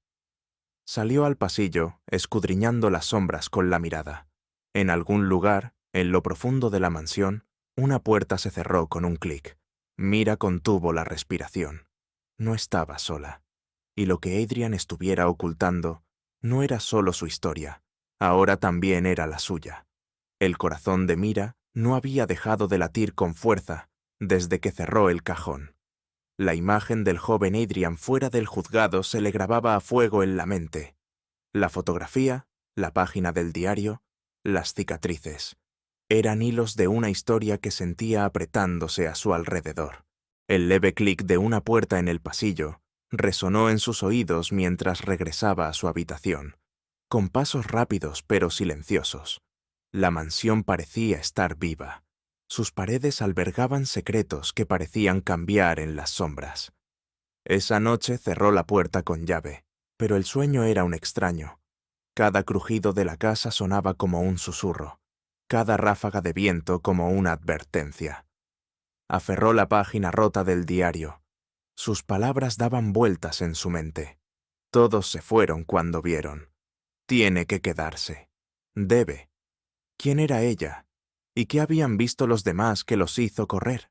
Salió al pasillo, escudriñando las sombras con la mirada. En algún lugar, en lo profundo de la mansión, una puerta se cerró con un clic. Mira contuvo la respiración. No estaba sola. Y lo que Adrian estuviera ocultando no era solo su historia, ahora también era la suya. El corazón de Mira no había dejado de latir con fuerza desde que cerró el cajón. La imagen del joven Adrian fuera del juzgado se le grababa a fuego en la mente. La fotografía, la página del diario, las cicatrices. Eran hilos de una historia que sentía apretándose a su alrededor. El leve clic de una puerta en el pasillo resonó en sus oídos mientras regresaba a su habitación, con pasos rápidos pero silenciosos. La mansión parecía estar viva. Sus paredes albergaban secretos que parecían cambiar en las sombras. Esa noche cerró la puerta con llave, pero el sueño era un extraño. Cada crujido de la casa sonaba como un susurro, cada ráfaga de viento como una advertencia. Aferró la página rota del diario. Sus palabras daban vueltas en su mente. Todos se fueron cuando vieron. Tiene que quedarse. Debe. ¿Quién era ella? ¿Y qué habían visto los demás que los hizo correr?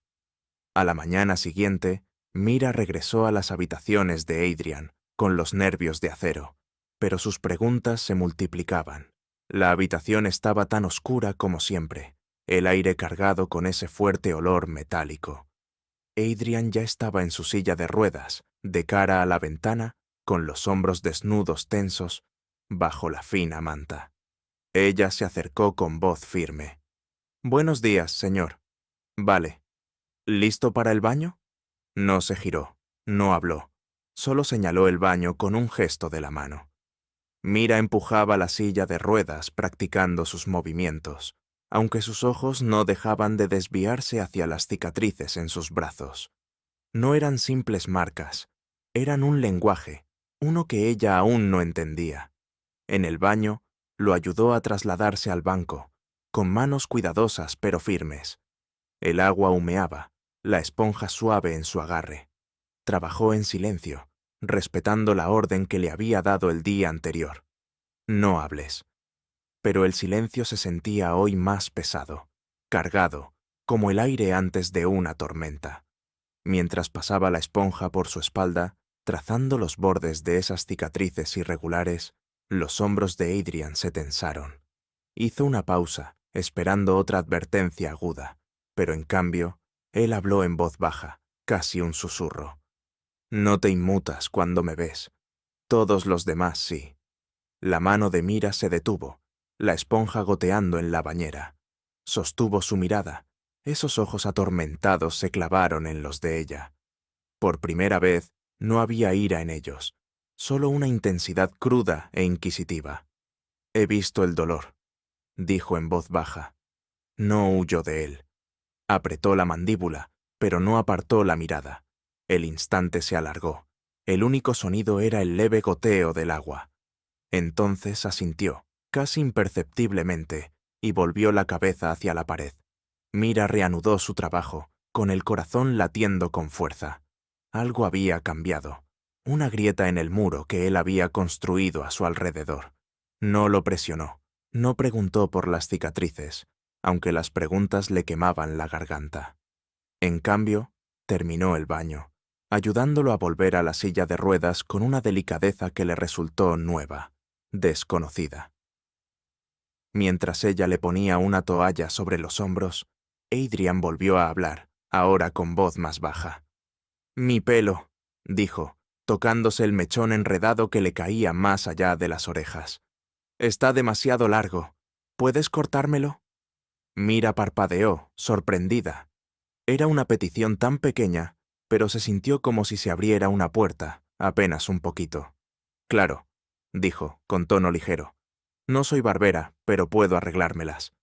A la mañana siguiente, Mira regresó a las habitaciones de Adrian, con los nervios de acero, pero sus preguntas se multiplicaban. La habitación estaba tan oscura como siempre, el aire cargado con ese fuerte olor metálico. Adrian ya estaba en su silla de ruedas, de cara a la ventana, con los hombros desnudos tensos, bajo la fina manta. Ella se acercó con voz firme. «Buenos días, señor». «Vale». «¿Listo para el baño?» No se giró, no habló, solo señaló el baño con un gesto de la mano. Mira empujaba la silla de ruedas practicando sus movimientos, aunque sus ojos no dejaban de desviarse hacia las cicatrices en sus brazos. No eran simples marcas, eran un lenguaje, uno que ella aún no entendía. En el baño, lo ayudó a trasladarse al banco, con manos cuidadosas pero firmes. El agua humeaba, la esponja suave en su agarre. Trabajó en silencio, respetando la orden que le había dado el día anterior. No hables. Pero el silencio se sentía hoy más pesado, cargado, como el aire antes de una tormenta. Mientras pasaba la esponja por su espalda, trazando los bordes de esas cicatrices irregulares, los hombros de Adrian se tensaron. Hizo una pausa, esperando otra advertencia aguda, pero en cambio, él habló en voz baja, casi un susurro. «No te inmutas cuando me ves. Todos los demás sí». La mano de Mira se detuvo, la esponja goteando en la bañera. Sostuvo su mirada. Esos ojos atormentados se clavaron en los de ella. Por primera vez, no había ira en ellos, solo una intensidad cruda e inquisitiva. «He visto el dolor», dijo en voz baja. No huyó de él. Apretó la mandíbula, pero no apartó la mirada. El instante se alargó. El único sonido era el leve goteo del agua. Entonces asintió, casi imperceptiblemente, y volvió la cabeza hacia la pared. Mira reanudó su trabajo, con el corazón latiendo con fuerza. Algo había cambiado. Una grieta en el muro que él había construido a su alrededor. No lo presionó, no preguntó por las cicatrices, aunque las preguntas le quemaban la garganta. En cambio, terminó el baño, ayudándolo a volver a la silla de ruedas con una delicadeza que le resultó nueva, desconocida. Mientras ella le ponía una toalla sobre los hombros, Adrian volvió a hablar, ahora con voz más baja. «Mi pelo», dijo, tocándose el mechón enredado que le caía más allá de las orejas. «Está demasiado largo. ¿Puedes cortármelo?» Mira parpadeó, sorprendida. Era una petición tan pequeña, pero se sintió como si se abriera una puerta, apenas un poquito. «Claro», dijo, con tono ligero. «No soy barbera, pero puedo arreglármelas».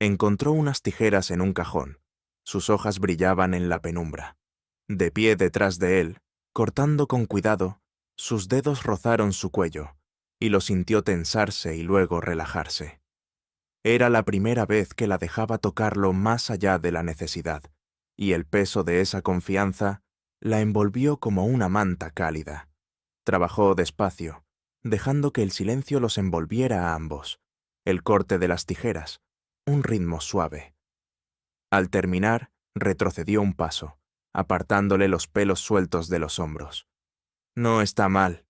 Encontró unas tijeras en un cajón. Sus hojas brillaban en la penumbra. De pie detrás de él, cortando con cuidado, sus dedos rozaron su cuello, y lo sintió tensarse y luego relajarse. Era la primera vez que la dejaba tocarlo más allá de la necesidad, y el peso de esa confianza la envolvió como una manta cálida. Trabajó despacio, dejando que el silencio los envolviera a ambos. El corte de las tijeras, un ritmo suave. Al terminar, retrocedió un paso, apartándole los pelos sueltos de los hombros. «No está mal»,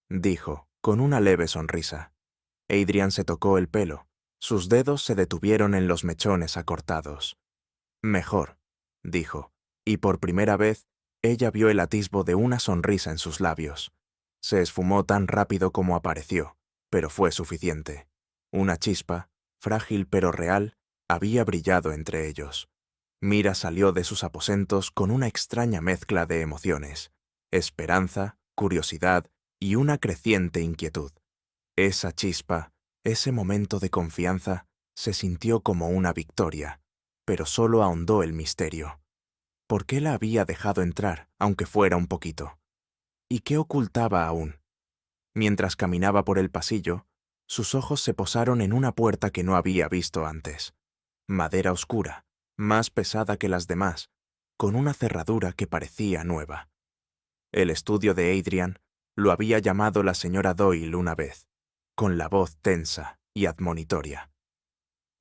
dijo, con una leve sonrisa. Adrian se tocó el pelo. Sus dedos se detuvieron en los mechones acortados. «Mejor», dijo, y por primera vez ella vio el atisbo de una sonrisa en sus labios. Se esfumó tan rápido como apareció, pero fue suficiente. Una chispa, frágil pero real, había brillado entre ellos. Mira salió de sus aposentos con una extraña mezcla de emociones, esperanza, curiosidad y una creciente inquietud. Esa chispa, ese momento de confianza, se sintió como una victoria, pero solo ahondó el misterio. ¿Por qué la había dejado entrar, aunque fuera un poquito? ¿Y qué ocultaba aún? Mientras caminaba por el pasillo, sus ojos se posaron en una puerta que no había visto antes. Madera oscura, más pesada que las demás, con una cerradura que parecía nueva. El estudio de Adrian lo había llamado la señora Doyle una vez, con la voz tensa y admonitoria.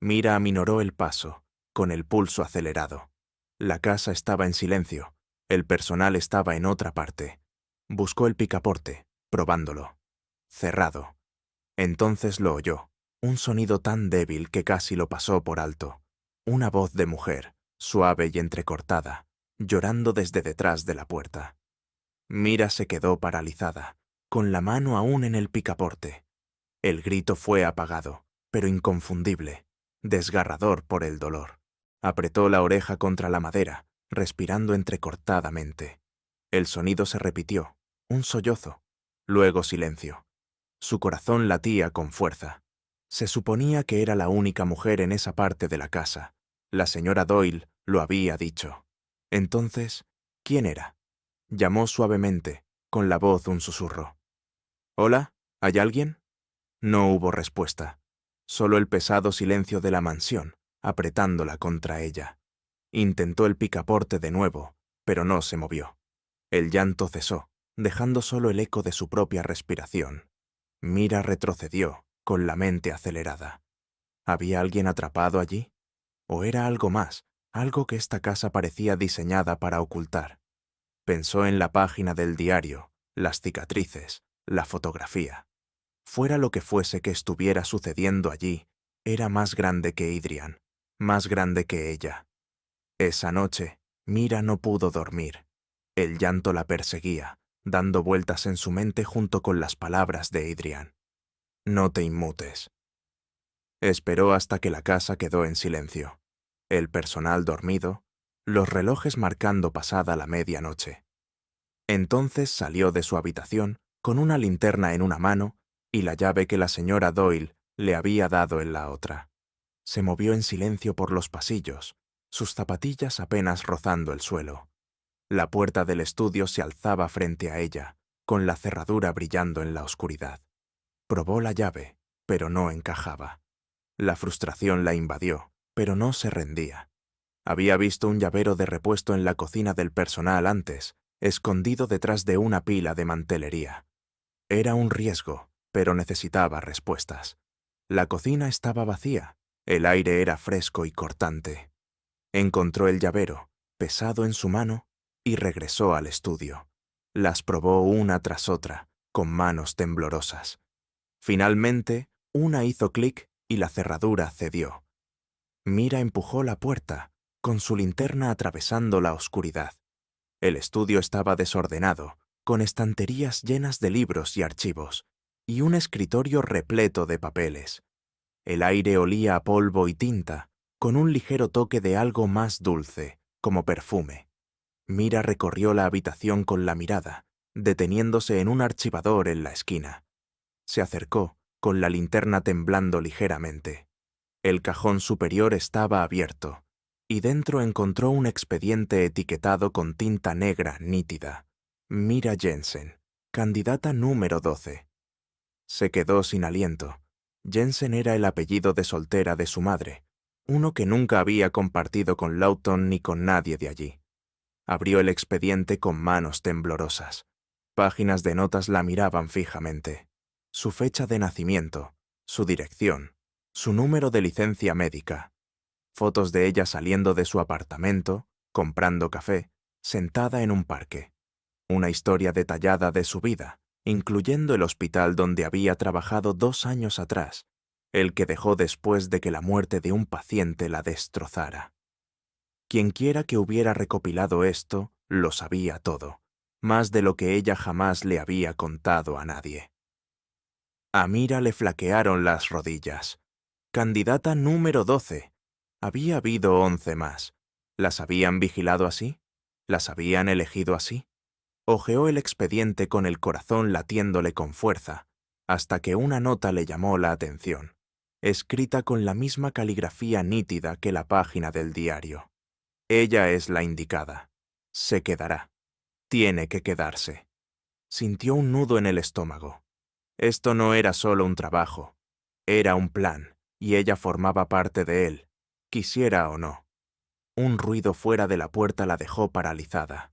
Mira aminoró el paso, con el pulso acelerado. La casa estaba en silencio, el personal estaba en otra parte. Buscó el picaporte, probándolo. Cerrado. Entonces lo oyó, un sonido tan débil que casi lo pasó por alto. Una voz de mujer, suave y entrecortada, llorando desde detrás de la puerta. Mira se quedó paralizada, con la mano aún en el picaporte. El grito fue apagado, pero inconfundible, desgarrador por el dolor. Apretó la oreja contra la madera, respirando entrecortadamente. El sonido se repitió, un sollozo, luego silencio. Su corazón latía con fuerza. Se suponía que era la única mujer en esa parte de la casa. La señora Doyle lo había dicho. Entonces, ¿quién era? Llamó suavemente, con la voz un susurro. «¿Hola? ¿Hay alguien?» No hubo respuesta, solo el pesado silencio de la mansión, apretándola contra ella. Intentó el picaporte de nuevo, pero no se movió. El llanto cesó, dejando solo el eco de su propia respiración. Mira retrocedió, con la mente acelerada. ¿Había alguien atrapado allí? ¿O era algo más, algo que esta casa parecía diseñada para ocultar? Pensó en la página del diario, las cicatrices, la fotografía. Fuera lo que fuese que estuviera sucediendo allí, era más grande que Adrian, más grande que ella. Esa noche, Mira no pudo dormir. El llanto la perseguía, dando vueltas en su mente junto con las palabras de Adrian. «No te inmutes». Esperó hasta que la casa quedó en silencio. El personal dormido, los relojes marcando pasada la medianoche. Entonces salió de su habitación con una linterna en una mano y la llave que la señora Doyle le había dado en la otra. Se movió en silencio por los pasillos, sus zapatillas apenas rozando el suelo. La puerta del estudio se alzaba frente a ella, con la cerradura brillando en la oscuridad. Probó la llave, pero no encajaba. La frustración la invadió, pero no se rendía. Había visto un llavero de repuesto en la cocina del personal antes, escondido detrás de una pila de mantelería. Era un riesgo, pero necesitaba respuestas. La cocina estaba vacía, el aire era fresco y cortante. Encontró el llavero, pesado en su mano, y regresó al estudio. Las probó una tras otra, con manos temblorosas. Finalmente, una hizo clic y la cerradura cedió. Mira empujó la puerta, con su linterna atravesando la oscuridad. El estudio estaba desordenado, con estanterías llenas de libros y archivos, y un escritorio repleto de papeles. El aire olía a polvo y tinta, con un ligero toque de algo más dulce, como perfume. Mira recorrió la habitación con la mirada, deteniéndose en un archivador en la esquina. Se acercó, con la linterna temblando ligeramente. El cajón superior estaba abierto, y dentro encontró un expediente etiquetado con tinta negra nítida. Mira Jensen, candidata número 12. Se quedó sin aliento. Jensen era el apellido de soltera de su madre, uno que nunca había compartido con Lawton ni con nadie de allí. Abrió el expediente con manos temblorosas. Páginas de notas la miraban fijamente. Su fecha de nacimiento, su dirección, su número de licencia médica. Fotos de ella saliendo de su apartamento, comprando café, sentada en un parque. Una historia detallada de su vida, incluyendo el hospital donde había trabajado 2 años atrás, el que dejó después de que la muerte de un paciente la destrozara. Quienquiera que hubiera recopilado esto, lo sabía todo, más de lo que ella jamás le había contado a nadie. A Mira le flaquearon las rodillas. Candidata número 12. Había habido 11 más. ¿Las habían vigilado así? ¿Las habían elegido así? Hojeó el expediente con el corazón latiéndole con fuerza, hasta que una nota le llamó la atención, escrita con la misma caligrafía nítida que la página del diario. Ella es la indicada. Se quedará. Tiene que quedarse. Sintió un nudo en el estómago. Esto no era solo un trabajo. Era un plan, y ella formaba parte de él, quisiera o no. Un ruido fuera de la puerta la dejó paralizada.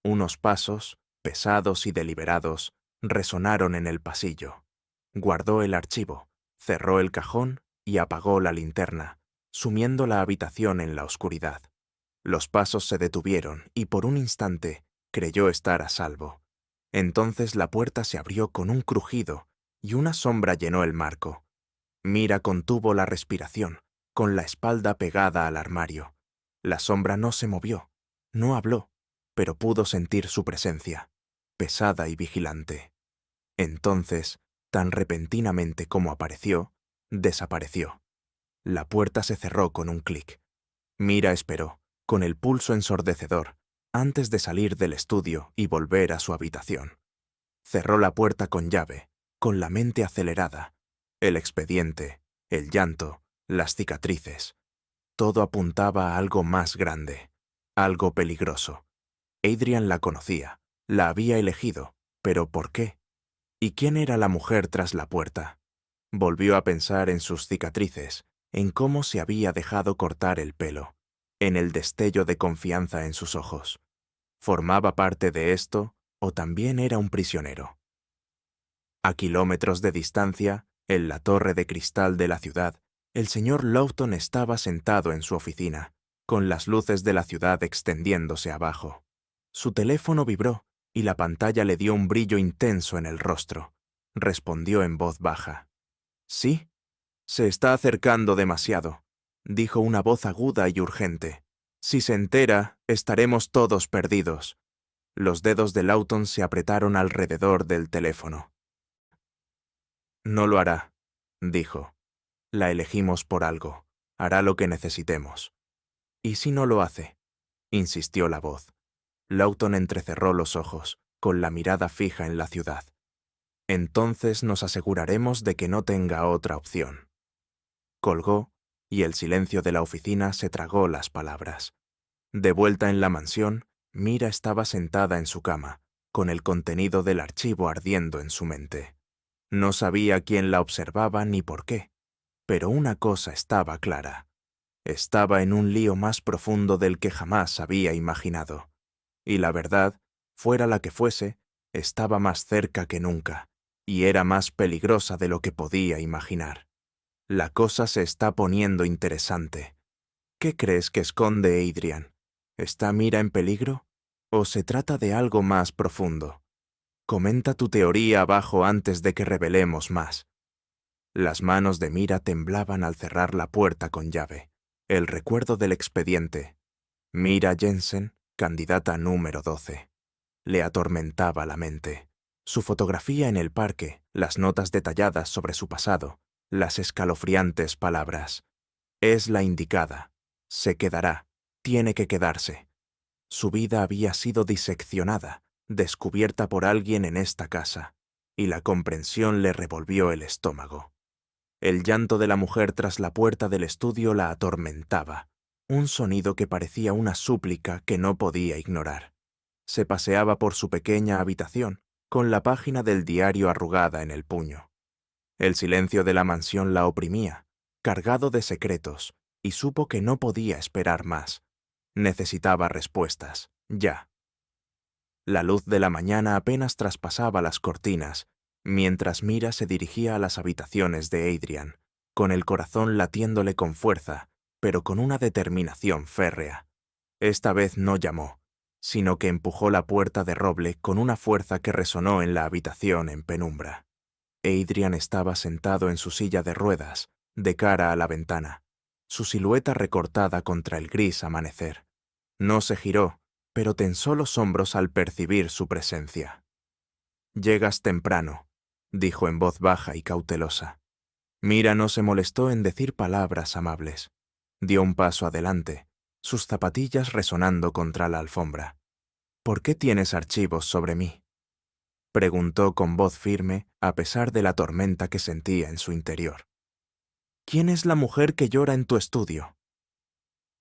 Unos pasos, pesados y deliberados, resonaron en el pasillo. Guardó el archivo, cerró el cajón y apagó la linterna, sumiendo la habitación en la oscuridad. Los pasos se detuvieron y por un instante creyó estar a salvo. Entonces la puerta se abrió con un crujido y una sombra llenó el marco. Mira contuvo la respiración, con la espalda pegada al armario. La sombra no se movió, no habló, pero pudo sentir su presencia, pesada y vigilante. Entonces, tan repentinamente como apareció, desapareció. La puerta se cerró con un clic. Mira esperó, con el pulso ensordecedor, antes de salir del estudio y volver a su habitación. Cerró la puerta con llave, con la mente acelerada. El expediente, el llanto, las cicatrices. Todo apuntaba a algo más grande, algo peligroso. Adrian la conocía, la había elegido, pero ¿por qué? ¿Y quién era la mujer tras la puerta? Volvió a pensar en sus cicatrices, en cómo se había dejado cortar el pelo, en el destello de confianza en sus ojos. ¿Formaba parte de esto o también era un prisionero? A kilómetros de distancia, en la torre de cristal de la ciudad, el señor Lawton estaba sentado en su oficina, con las luces de la ciudad extendiéndose abajo. Su teléfono vibró y la pantalla le dio un brillo intenso en el rostro. Respondió en voz baja. «Sí, se está acercando demasiado», dijo una voz aguda y urgente. «Si se entera, estaremos todos perdidos». Los dedos de Lawton se apretaron alrededor del teléfono. «No lo hará», dijo. «La elegimos por algo. Hará lo que necesitemos». «¿Y si no lo hace?», insistió la voz. Lawton entrecerró los ojos, con la mirada fija en la ciudad. «Entonces nos aseguraremos de que no tenga otra opción». Colgó, y el silencio de la oficina se tragó las palabras. De vuelta en la mansión, Mira estaba sentada en su cama, con el contenido del archivo ardiendo en su mente. No sabía quién la observaba ni por qué, pero una cosa estaba clara. Estaba en un lío más profundo del que jamás había imaginado. Y la verdad, fuera la que fuese, estaba más cerca que nunca, y era más peligrosa de lo que podía imaginar. La cosa se está poniendo interesante. ¿Qué crees que esconde Adrian? ¿Está Mira en peligro? ¿O se trata de algo más profundo? Comenta tu teoría abajo antes de que revelemos más. Las manos de Mira temblaban al cerrar la puerta con llave. El recuerdo del expediente. Mira Jensen, candidata número 12. Le atormentaba la mente. Su fotografía en el parque, las notas detalladas sobre su pasado, las escalofriantes palabras. Es la indicada. Se quedará. Tiene que quedarse. Su vida había sido diseccionada, descubierta por alguien en esta casa, y la comprensión le revolvió el estómago. El llanto de la mujer tras la puerta del estudio la atormentaba, un sonido que parecía una súplica que no podía ignorar. Se paseaba por su pequeña habitación, con la página del diario arrugada en el puño. El silencio de la mansión la oprimía, cargado de secretos, y supo que no podía esperar más. Necesitaba respuestas, ya. La luz de la mañana apenas traspasaba las cortinas, mientras Mira se dirigía a las habitaciones de Adrian, con el corazón latiéndole con fuerza, pero con una determinación férrea. Esta vez no llamó, sino que empujó la puerta de roble con una fuerza que resonó en la habitación en penumbra. Adrian estaba sentado en su silla de ruedas, de cara a la ventana, su silueta recortada contra el gris amanecer. No se giró, pero tensó los hombros al percibir su presencia. «Llegas temprano», dijo en voz baja y cautelosa. Mira no se molestó en decir palabras amables. Dio un paso adelante, sus zapatillas resonando contra la alfombra. «¿Por qué tienes archivos sobre mí?», preguntó con voz firme a pesar de la tormenta que sentía en su interior. «¿Quién es la mujer que llora en tu estudio?».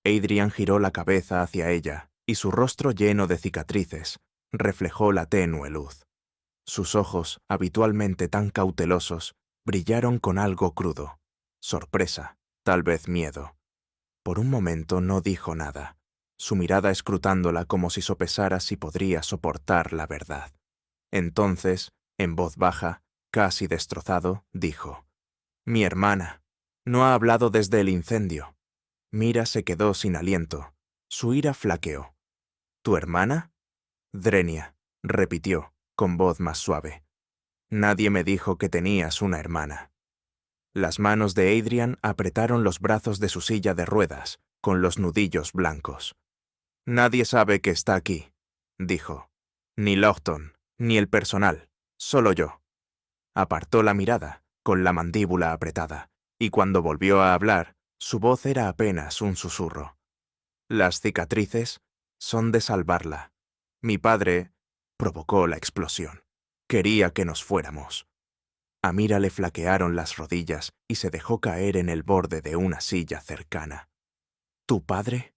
Adrian giró la cabeza hacia ella, y su rostro lleno de cicatrices reflejó la tenue luz. Sus ojos, habitualmente tan cautelosos, brillaron con algo crudo, sorpresa, tal vez miedo. Por un momento no dijo nada, su mirada escrutándola como si sopesara si podría soportar la verdad. Entonces, en voz baja, casi destrozado, dijo: «Mi hermana. No ha hablado desde el incendio». Mira se quedó sin aliento. Su ira flaqueó. «¿Tu hermana?», Drenia repitió, con voz más suave. «Nadie me dijo que tenías una hermana». Las manos de Adrian apretaron los brazos de su silla de ruedas, con los nudillos blancos. «Nadie sabe que está aquí», dijo. «Ni Lawton, ni el personal, solo yo». Apartó la mirada, con la mandíbula apretada, y cuando volvió a hablar, su voz era apenas un susurro. «Las cicatrices son de salvarla. Mi padre provocó la explosión. Quería que nos fuéramos». A Mira le flaquearon las rodillas y se dejó caer en el borde de una silla cercana. «¿Tu padre?»,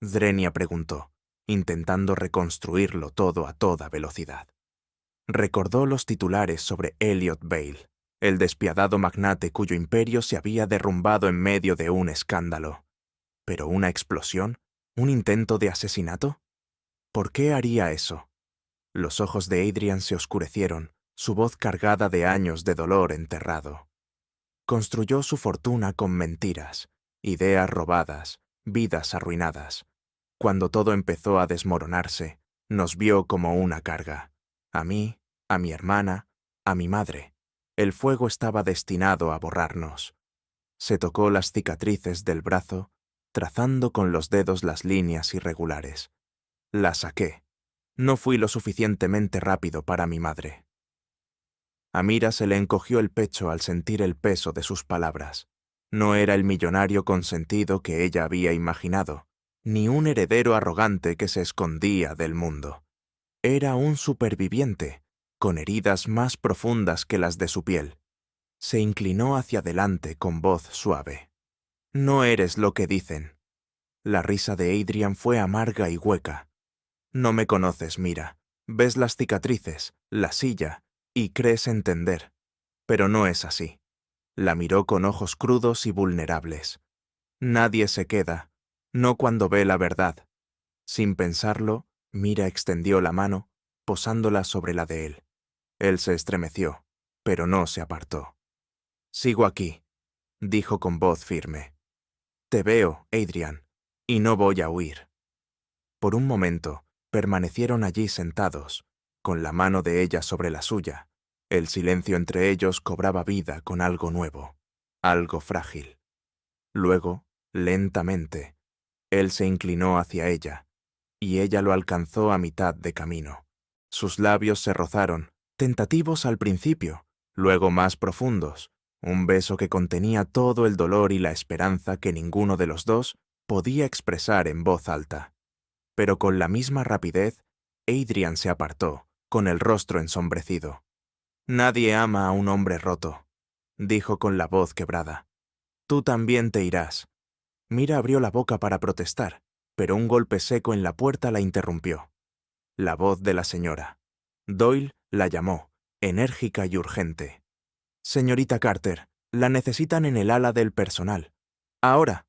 Drenia preguntó, intentando reconstruirlo todo a toda velocidad. Recordó los titulares sobre Elliot Vale, el despiadado magnate cuyo imperio se había derrumbado en medio de un escándalo. ¿Pero una explosión? ¿Un intento de asesinato? ¿Por qué haría eso? Los ojos de Adrian se oscurecieron, su voz cargada de años de dolor enterrado. Construyó su fortuna con mentiras, ideas robadas, vidas arruinadas. Cuando todo empezó a desmoronarse, nos vio como una carga. A mí, a mi hermana, a mi madre. El fuego estaba destinado a borrarnos. Se tocó las cicatrices del brazo, trazando con los dedos las líneas irregulares. La saqué. No fui lo suficientemente rápido para mi madre. A Mira se le encogió el pecho al sentir el peso de sus palabras. No era el millonario consentido que ella había imaginado, ni un heredero arrogante que se escondía del mundo. Era un superviviente, con heridas más profundas que las de su piel. Se inclinó hacia adelante con voz suave. «No eres lo que dicen». La risa de Adrian fue amarga y hueca. «No me conoces, Mira. Ves las cicatrices, la silla, y crees entender. Pero no es así. La miró con ojos crudos y vulnerables. Nadie se queda, no cuando ve la verdad. Sin pensarlo, Mira extendió la mano, posándola sobre la de él. Él se estremeció, pero no se apartó. «Sigo aquí», dijo con voz firme. «Te veo, Adrian, y no voy a huir». Por un momento, permanecieron allí sentados, con la mano de ella sobre la suya. El silencio entre ellos cobraba vida con algo nuevo, algo frágil. Luego, lentamente, él se inclinó hacia ella, y ella lo alcanzó a mitad de camino. Sus labios se rozaron, tentativos al principio, luego más profundos, un beso que contenía todo el dolor y la esperanza que ninguno de los dos podía expresar en voz alta. Pero con la misma rapidez, Adrian se apartó, con el rostro ensombrecido. «Nadie ama a un hombre roto», dijo con la voz quebrada. «Tú también te irás». Mira abrió la boca para protestar, pero un golpe seco en la puerta la interrumpió. La voz de la señora. Doyle la llamó, enérgica y urgente. «Señorita Carter, la necesitan en el ala del personal. Ahora».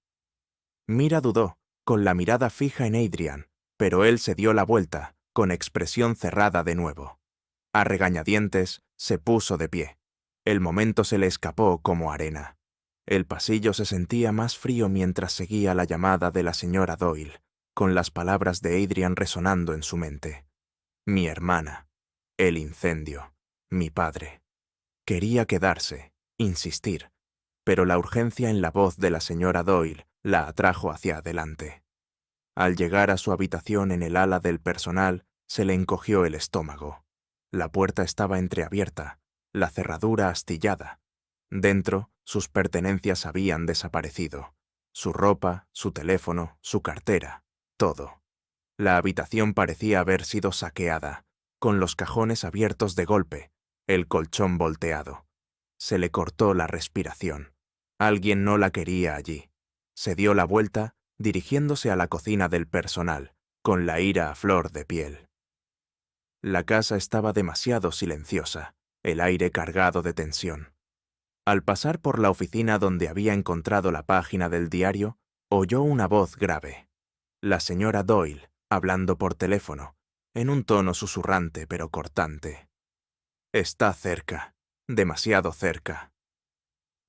Mira dudó, con la mirada fija en Adrian, pero él se dio la vuelta, con expresión cerrada de nuevo. A regañadientes, se puso de pie. El momento se le escapó como arena. El pasillo se sentía más frío mientras seguía la llamada de la señora Doyle, con las palabras de Adrian resonando en su mente. Mi hermana, el incendio, mi padre. Quería quedarse, insistir, pero la urgencia en la voz de la señora Doyle la atrajo hacia adelante. Al llegar a su habitación en el ala del personal, se le encogió el estómago. La puerta estaba entreabierta, la cerradura astillada. Dentro, sus pertenencias habían desaparecido. Su ropa, su teléfono, su cartera, todo. La habitación parecía haber sido saqueada, con los cajones abiertos de golpe, el colchón volteado. Se le cortó la respiración. Alguien no la quería allí. Se dio la vuelta, dirigiéndose a la cocina del personal, con la ira a flor de piel. La casa estaba demasiado silenciosa, el aire cargado de tensión. Al pasar por la oficina donde había encontrado la página del diario, oyó una voz grave. La señora Doyle, hablando por teléfono, en un tono susurrante pero cortante. «Está cerca, demasiado cerca».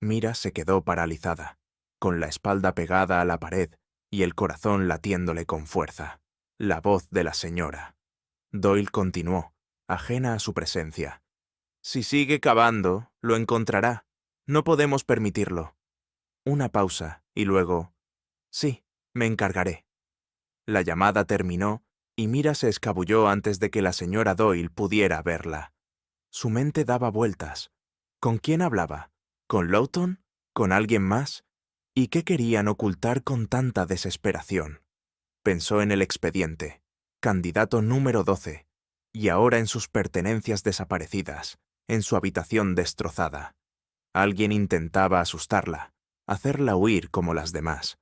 Mira se quedó paralizada, con la espalda pegada a la pared y el corazón latiéndole con fuerza. La voz de la señora. Doyle continuó, ajena a su presencia. «Si sigue cavando, lo encontrará. No podemos permitirlo». Una pausa, y luego, «Sí, me encargaré». La llamada terminó, y Mira se escabulló antes de que la señora Doyle pudiera verla. Su mente daba vueltas. ¿Con quién hablaba? ¿Con Lawton? ¿Con alguien más? ¿Y qué querían ocultar con tanta desesperación? Pensó en el expediente, candidato número 12, y ahora en sus pertenencias desaparecidas, en su habitación destrozada. Alguien intentaba asustarla, hacerla huir como las demás.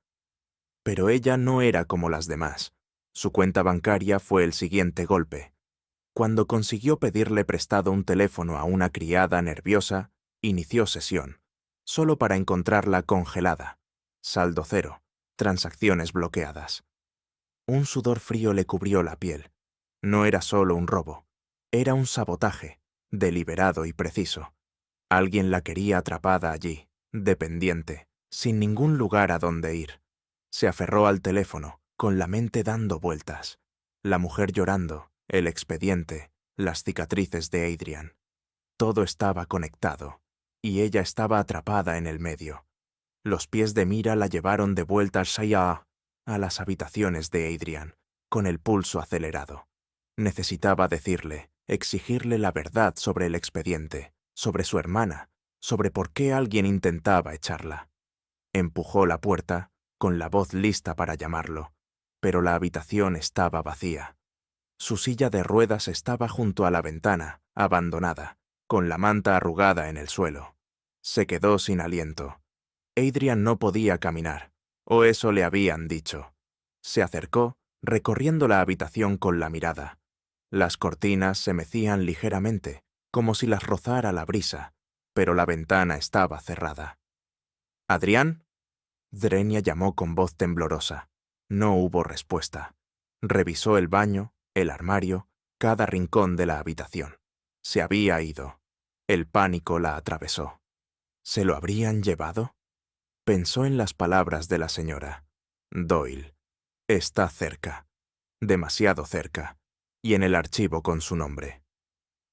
Pero ella no era como las demás. Su cuenta bancaria fue el siguiente golpe. Cuando consiguió pedirle prestado un teléfono a una criada nerviosa, inició sesión, solo para encontrarla congelada. Saldo cero, transacciones bloqueadas. Un sudor frío le cubrió la piel. No era solo un robo, era un sabotaje, deliberado y preciso. Alguien la quería atrapada allí, dependiente, sin ningún lugar a donde ir. Se aferró al teléfono, con la mente dando vueltas. La mujer llorando, el expediente, las cicatrices de Adrian. Todo estaba conectado, y ella estaba atrapada en el medio. Los pies de Mira la llevaron de vuelta al Shaya, a las habitaciones de Adrian, con el pulso acelerado. Necesitaba decirle, exigirle la verdad sobre el expediente, sobre su hermana, sobre por qué alguien intentaba echarla. Empujó la puerta, con la voz lista para llamarlo, pero la habitación estaba vacía. Su silla de ruedas estaba junto a la ventana, abandonada, con la manta arrugada en el suelo. Se quedó sin aliento. Adrian no podía caminar, o eso le habían dicho. Se acercó, recorriendo la habitación con la mirada. Las cortinas se mecían ligeramente, como si las rozara la brisa. pero la ventana estaba cerrada. —¿Adrián? Drenia llamó con voz temblorosa. No hubo respuesta. Revisó el baño, el armario, cada rincón de la habitación. Se había ido. El pánico la atravesó. ¿Se lo habrían llevado? Pensó en las palabras de la señora. Doyle. Está cerca. Demasiado cerca. Y en el archivo con su nombre.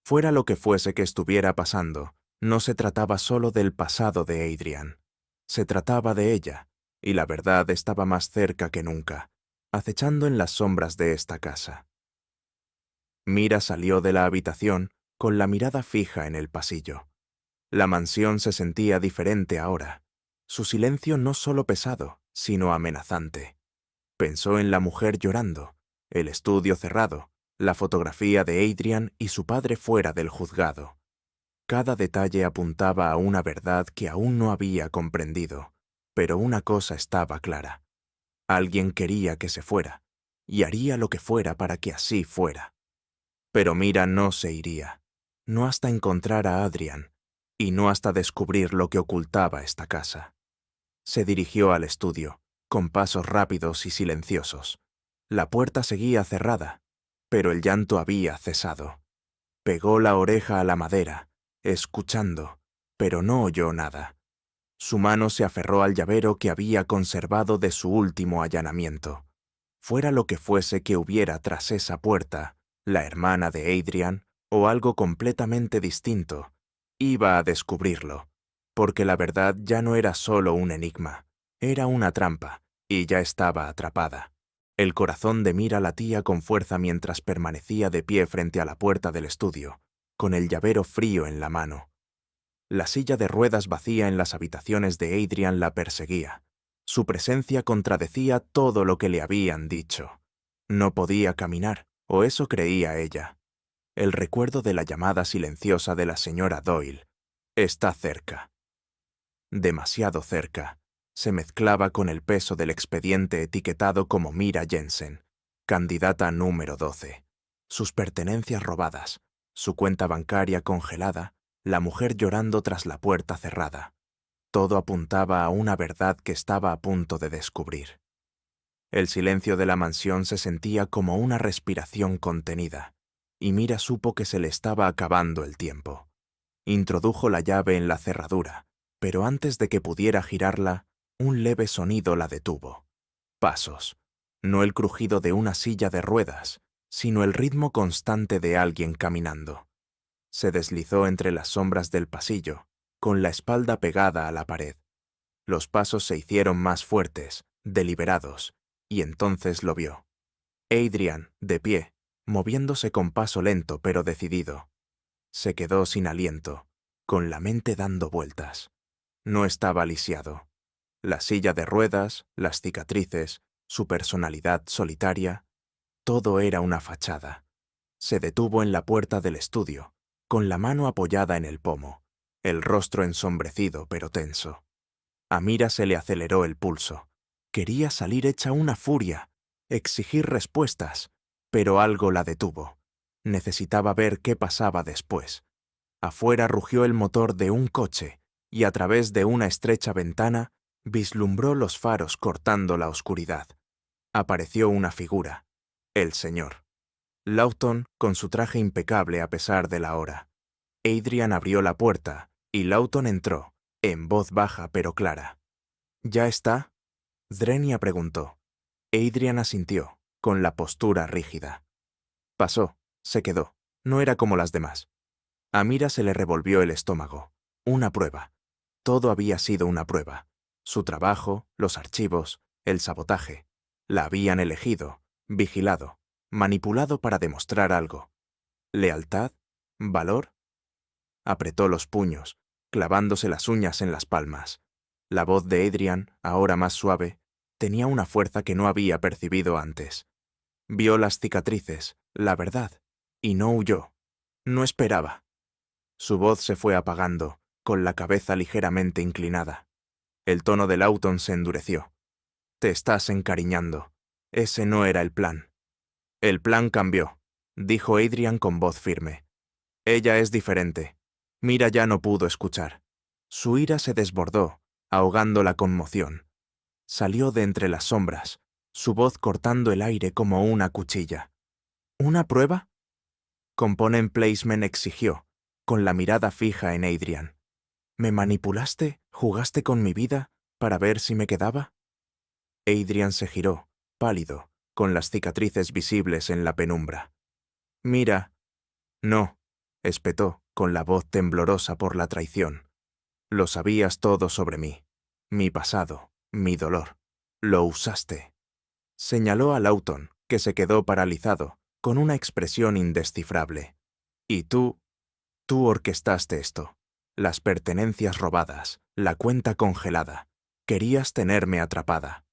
Fuera lo que fuese que estuviera pasando, no se trataba solo del pasado de Adrian. Se trataba de ella, y la verdad estaba más cerca que nunca, acechando en las sombras de esta casa. Mira salió de la habitación con la mirada fija en el pasillo. La mansión se sentía diferente ahora. Su silencio no solo pesado, sino amenazante. Pensó en la mujer llorando, el estudio cerrado, la fotografía de Adrian y su padre fuera del juzgado. Cada detalle apuntaba a una verdad que aún no había comprendido, pero una cosa estaba clara. Alguien quería que se fuera, y haría lo que fuera para que así fuera. Pero Mira no se iría, no hasta encontrar a Adrian, y no hasta descubrir lo que ocultaba esta casa. Se dirigió al estudio, con pasos rápidos y silenciosos. La puerta seguía cerrada, pero el llanto había cesado. Pegó la oreja a la madera, escuchando, pero no oyó nada. Su mano se aferró al llavero que había conservado de su último allanamiento. Fuera lo que fuese que hubiera tras esa puerta, la hermana de Adrian o algo completamente distinto, iba a descubrirlo, porque la verdad ya no era solo un enigma, era una trampa, y ya estaba atrapada. El corazón de Mira latía con fuerza mientras permanecía de pie frente a la puerta del estudio, con el llavero frío en la mano. La silla de ruedas vacía en las habitaciones de Adrian la perseguía. Su presencia contradecía todo lo que le habían dicho. No podía caminar, o eso creía ella. El recuerdo de la llamada silenciosa de la señora Doyle. Está cerca. Demasiado cerca. Se mezclaba con el peso del expediente etiquetado como Mira Jensen, candidata número 12. Sus pertenencias robadas, su cuenta bancaria congelada, la mujer llorando tras la puerta cerrada. Todo apuntaba a una verdad que estaba a punto de descubrir. El silencio de la mansión se sentía como una respiración contenida, y Mira supo que se le estaba acabando el tiempo. Introdujo la llave en la cerradura, pero antes de que pudiera girarla, un leve sonido la detuvo. Pasos. No el crujido de una silla de ruedas, sino el ritmo constante de alguien caminando. Se deslizó entre las sombras del pasillo, con la espalda pegada a la pared. Los pasos se hicieron más fuertes, deliberados, y entonces lo vio. Adrian, de pie, moviéndose con paso lento pero decidido. Se quedó sin aliento, con la mente dando vueltas. No estaba lisiado. La silla de ruedas, las cicatrices, su personalidad solitaria, todo era una fachada. Se detuvo en la puerta del estudio, con la mano apoyada en el pomo, el rostro ensombrecido pero tenso. A Mira se le aceleró el pulso. Quería salir hecha una furia, exigir respuestas, pero algo la detuvo. Necesitaba ver qué pasaba después. Afuera rugió el motor de un coche, y a través de una estrecha ventana vislumbró los faros cortando la oscuridad. Apareció una figura, el señor. Lawton con su traje impecable a pesar de la hora. Adrian abrió la puerta, y Lawton entró, en voz baja pero clara. ¿Ya está? Drenia preguntó. Adrian asintió, con la postura rígida. Pasó, se quedó. No era como las demás. A Mira se le revolvió el estómago. Una prueba. Todo había sido una prueba. Su trabajo, los archivos, el sabotaje. La habían elegido, vigilado, manipulado para demostrar algo. ¿Lealtad? ¿Valor? Apretó los puños, clavándose las uñas en las palmas. La voz de Adrian, ahora más suave, tenía una fuerza que no había percibido antes. Vio las cicatrices, la verdad, y no huyó. No esperaba. Su voz se fue apagando, con la cabeza ligeramente inclinada. El tono de Lawton se endureció. Te estás encariñando. Ese no era el plan. El plan cambió, dijo Adrian con voz firme. Ella es diferente. Mira ya no pudo escuchar. Su ira se desbordó, ahogando la conmoción. Salió de entre las sombras, su voz cortando el aire como una cuchilla. ¿Una prueba? Component Placement exigió, con la mirada fija en Adrian. ¿Me manipulaste? ¿Jugaste con mi vida para ver si me quedaba? Adrian se giró, pálido, con las cicatrices visibles en la penumbra. Mira. No, espetó, con la voz temblorosa por la traición. Lo sabías todo sobre mí, mi pasado, mi dolor. Lo usaste. Señaló a Lawton, que se quedó paralizado, con una expresión indescifrable. Y tú orquestaste esto. Las pertenencias robadas, la cuenta congelada. Querías tenerme atrapada.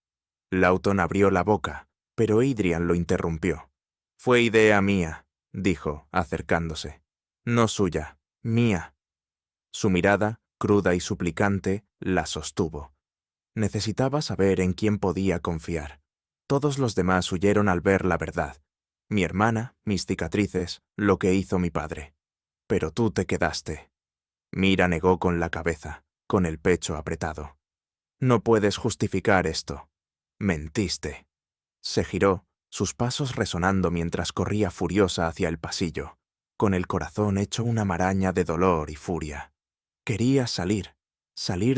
Lawton abrió la boca, pero Adrian lo interrumpió. Fue idea mía, dijo, acercándose. No suya, mía. Su mirada, cruda y suplicante, la sostuvo. Necesitaba saber en quién podía confiar. Todos los demás huyeron al ver la verdad. Mi hermana, mis cicatrices, lo que hizo mi padre. Pero tú te quedaste. Mira negó con la cabeza, con el pecho apretado. No puedes justificar esto. Mentiste. Se giró, sus pasos resonando mientras corría furiosa hacia el pasillo, con el corazón hecho una maraña de dolor y furia. Quería salir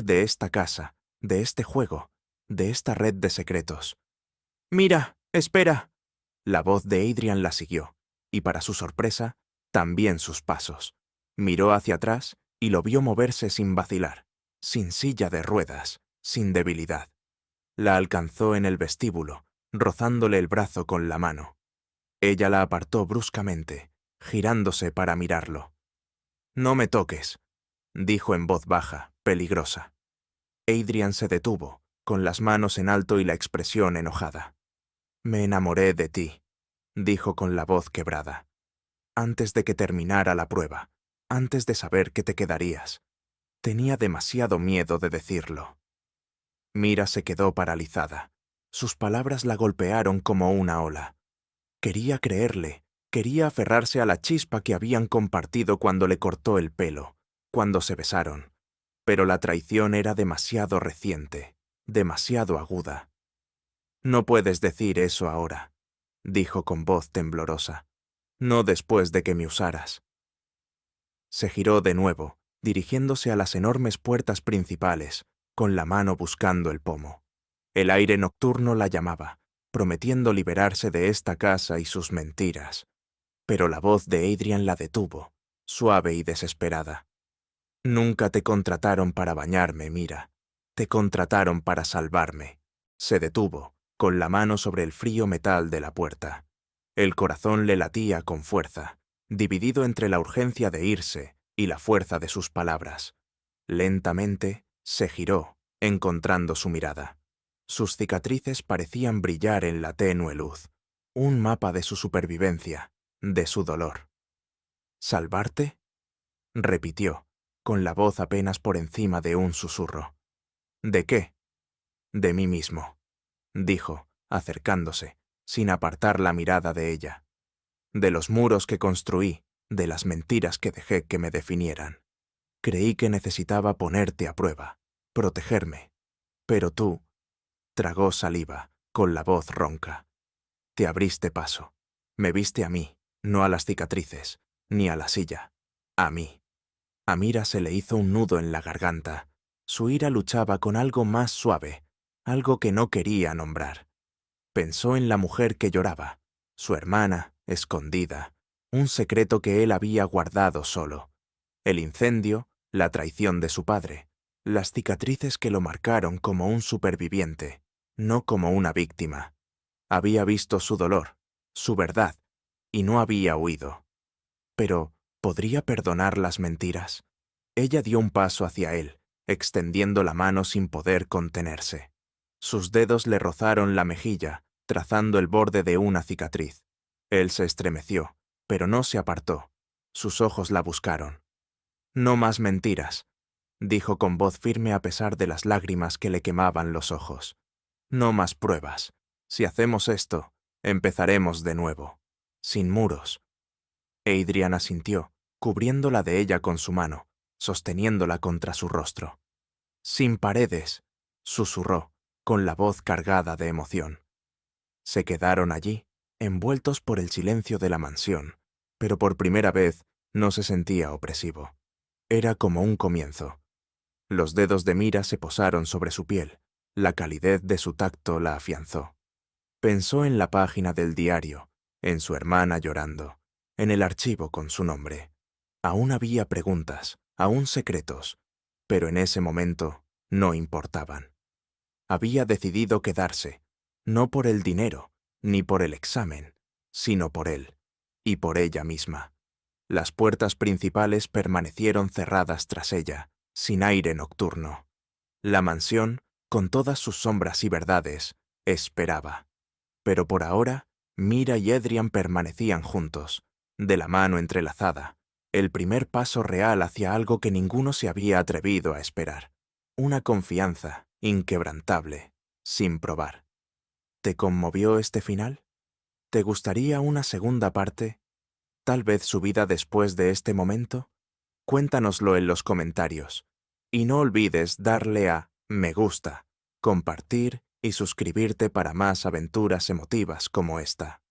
de esta casa, de este juego, de esta red de secretos. «¡Mira! ¡Espera!». La voz de Adrian la siguió, y para su sorpresa, también sus pasos. Miró hacia atrás y lo vio moverse sin vacilar, sin silla de ruedas, sin debilidad. La alcanzó en el vestíbulo, rozándole el brazo con la mano. Ella la apartó bruscamente, girándose para mirarlo. «No me toques», dijo en voz baja, peligrosa. Adrian se detuvo, con las manos en alto y la expresión enojada. «Me enamoré de ti», dijo con la voz quebrada. «Antes de que terminara la prueba, antes de saber que te quedarías. Tenía demasiado miedo de decirlo». Mira se quedó paralizada. Sus palabras la golpearon como una ola. Quería creerle, quería aferrarse a la chispa que habían compartido cuando le cortó el pelo, cuando se besaron. Pero la traición era demasiado reciente, demasiado aguda. «No puedes decir eso ahora», dijo con voz temblorosa. «No después de que me usaras». Se giró de nuevo, dirigiéndose a las enormes puertas principales, con la mano buscando el pomo. El aire nocturno la llamaba, prometiendo liberarse de esta casa y sus mentiras. Pero la voz de Adrian la detuvo, suave y desesperada. «Nunca te contrataron para bañarme, Mira. Te contrataron para salvarme». Se detuvo, con la mano sobre el frío metal de la puerta. El corazón le latía con fuerza, dividido entre la urgencia de irse y la fuerza de sus palabras. Lentamente se giró, encontrando su mirada. Sus cicatrices parecían brillar en la tenue luz, un mapa de su supervivencia, de su dolor. «¿Salvarte?», repitió, con la voz apenas por encima de un susurro. «¿De qué?». «De mí mismo», dijo, acercándose, sin apartar la mirada de ella. «De los muros que construí, de las mentiras que dejé que me definieran. Creí que necesitaba ponerte a prueba, protegerme. Pero tú», tragó saliva, con la voz ronca. «Te abriste paso. Me viste a mí, no a las cicatrices, ni a la silla. A mí». A Mira se le hizo un nudo en la garganta. Su ira luchaba con algo más suave, algo que no quería nombrar. Pensó en la mujer que lloraba, su hermana, escondida, un secreto que él había guardado solo. El incendio, la traición de su padre, las cicatrices que lo marcaron como un superviviente, no como una víctima. Había visto su dolor, su verdad, y no había huido. Pero, ¿podría perdonar las mentiras? Ella dio un paso hacia él, extendiendo la mano sin poder contenerse. Sus dedos le rozaron la mejilla, trazando el borde de una cicatriz. Él se estremeció, pero no se apartó. Sus ojos la buscaron. «No más mentiras», dijo con voz firme a pesar de las lágrimas que le quemaban los ojos. «No más pruebas. Si hacemos esto, empezaremos de nuevo. Sin muros». Adrian asintió, cubriéndola de ella con su mano, sosteniéndola contra su rostro. «Sin paredes», susurró, con la voz cargada de emoción. Se quedaron allí, envueltos por el silencio de la mansión, pero por primera vez no se sentía opresivo. Era como un comienzo. Los dedos de Mira se posaron sobre su piel, la calidez de su tacto la afianzó. Pensó en la página del diario, en su hermana llorando, en el archivo con su nombre. Aún había preguntas, aún secretos, pero en ese momento no importaban. Había decidido quedarse, no por el dinero, ni por el examen, sino por él, y por ella misma. Las puertas principales permanecieron cerradas tras ella, sin aire nocturno. La mansión, con todas sus sombras y verdades, esperaba. Pero por ahora, Mira y Edrian permanecían juntos, de la mano entrelazada, el primer paso real hacia algo que ninguno se había atrevido a esperar. Una confianza inquebrantable, sin probar. ¿Te conmovió este final? ¿Te gustaría una segunda parte? ¿Tal vez su vida después de este momento? Cuéntanoslo en los comentarios. Y no olvides darle a me gusta, compartir y suscribirte para más aventuras emotivas como esta.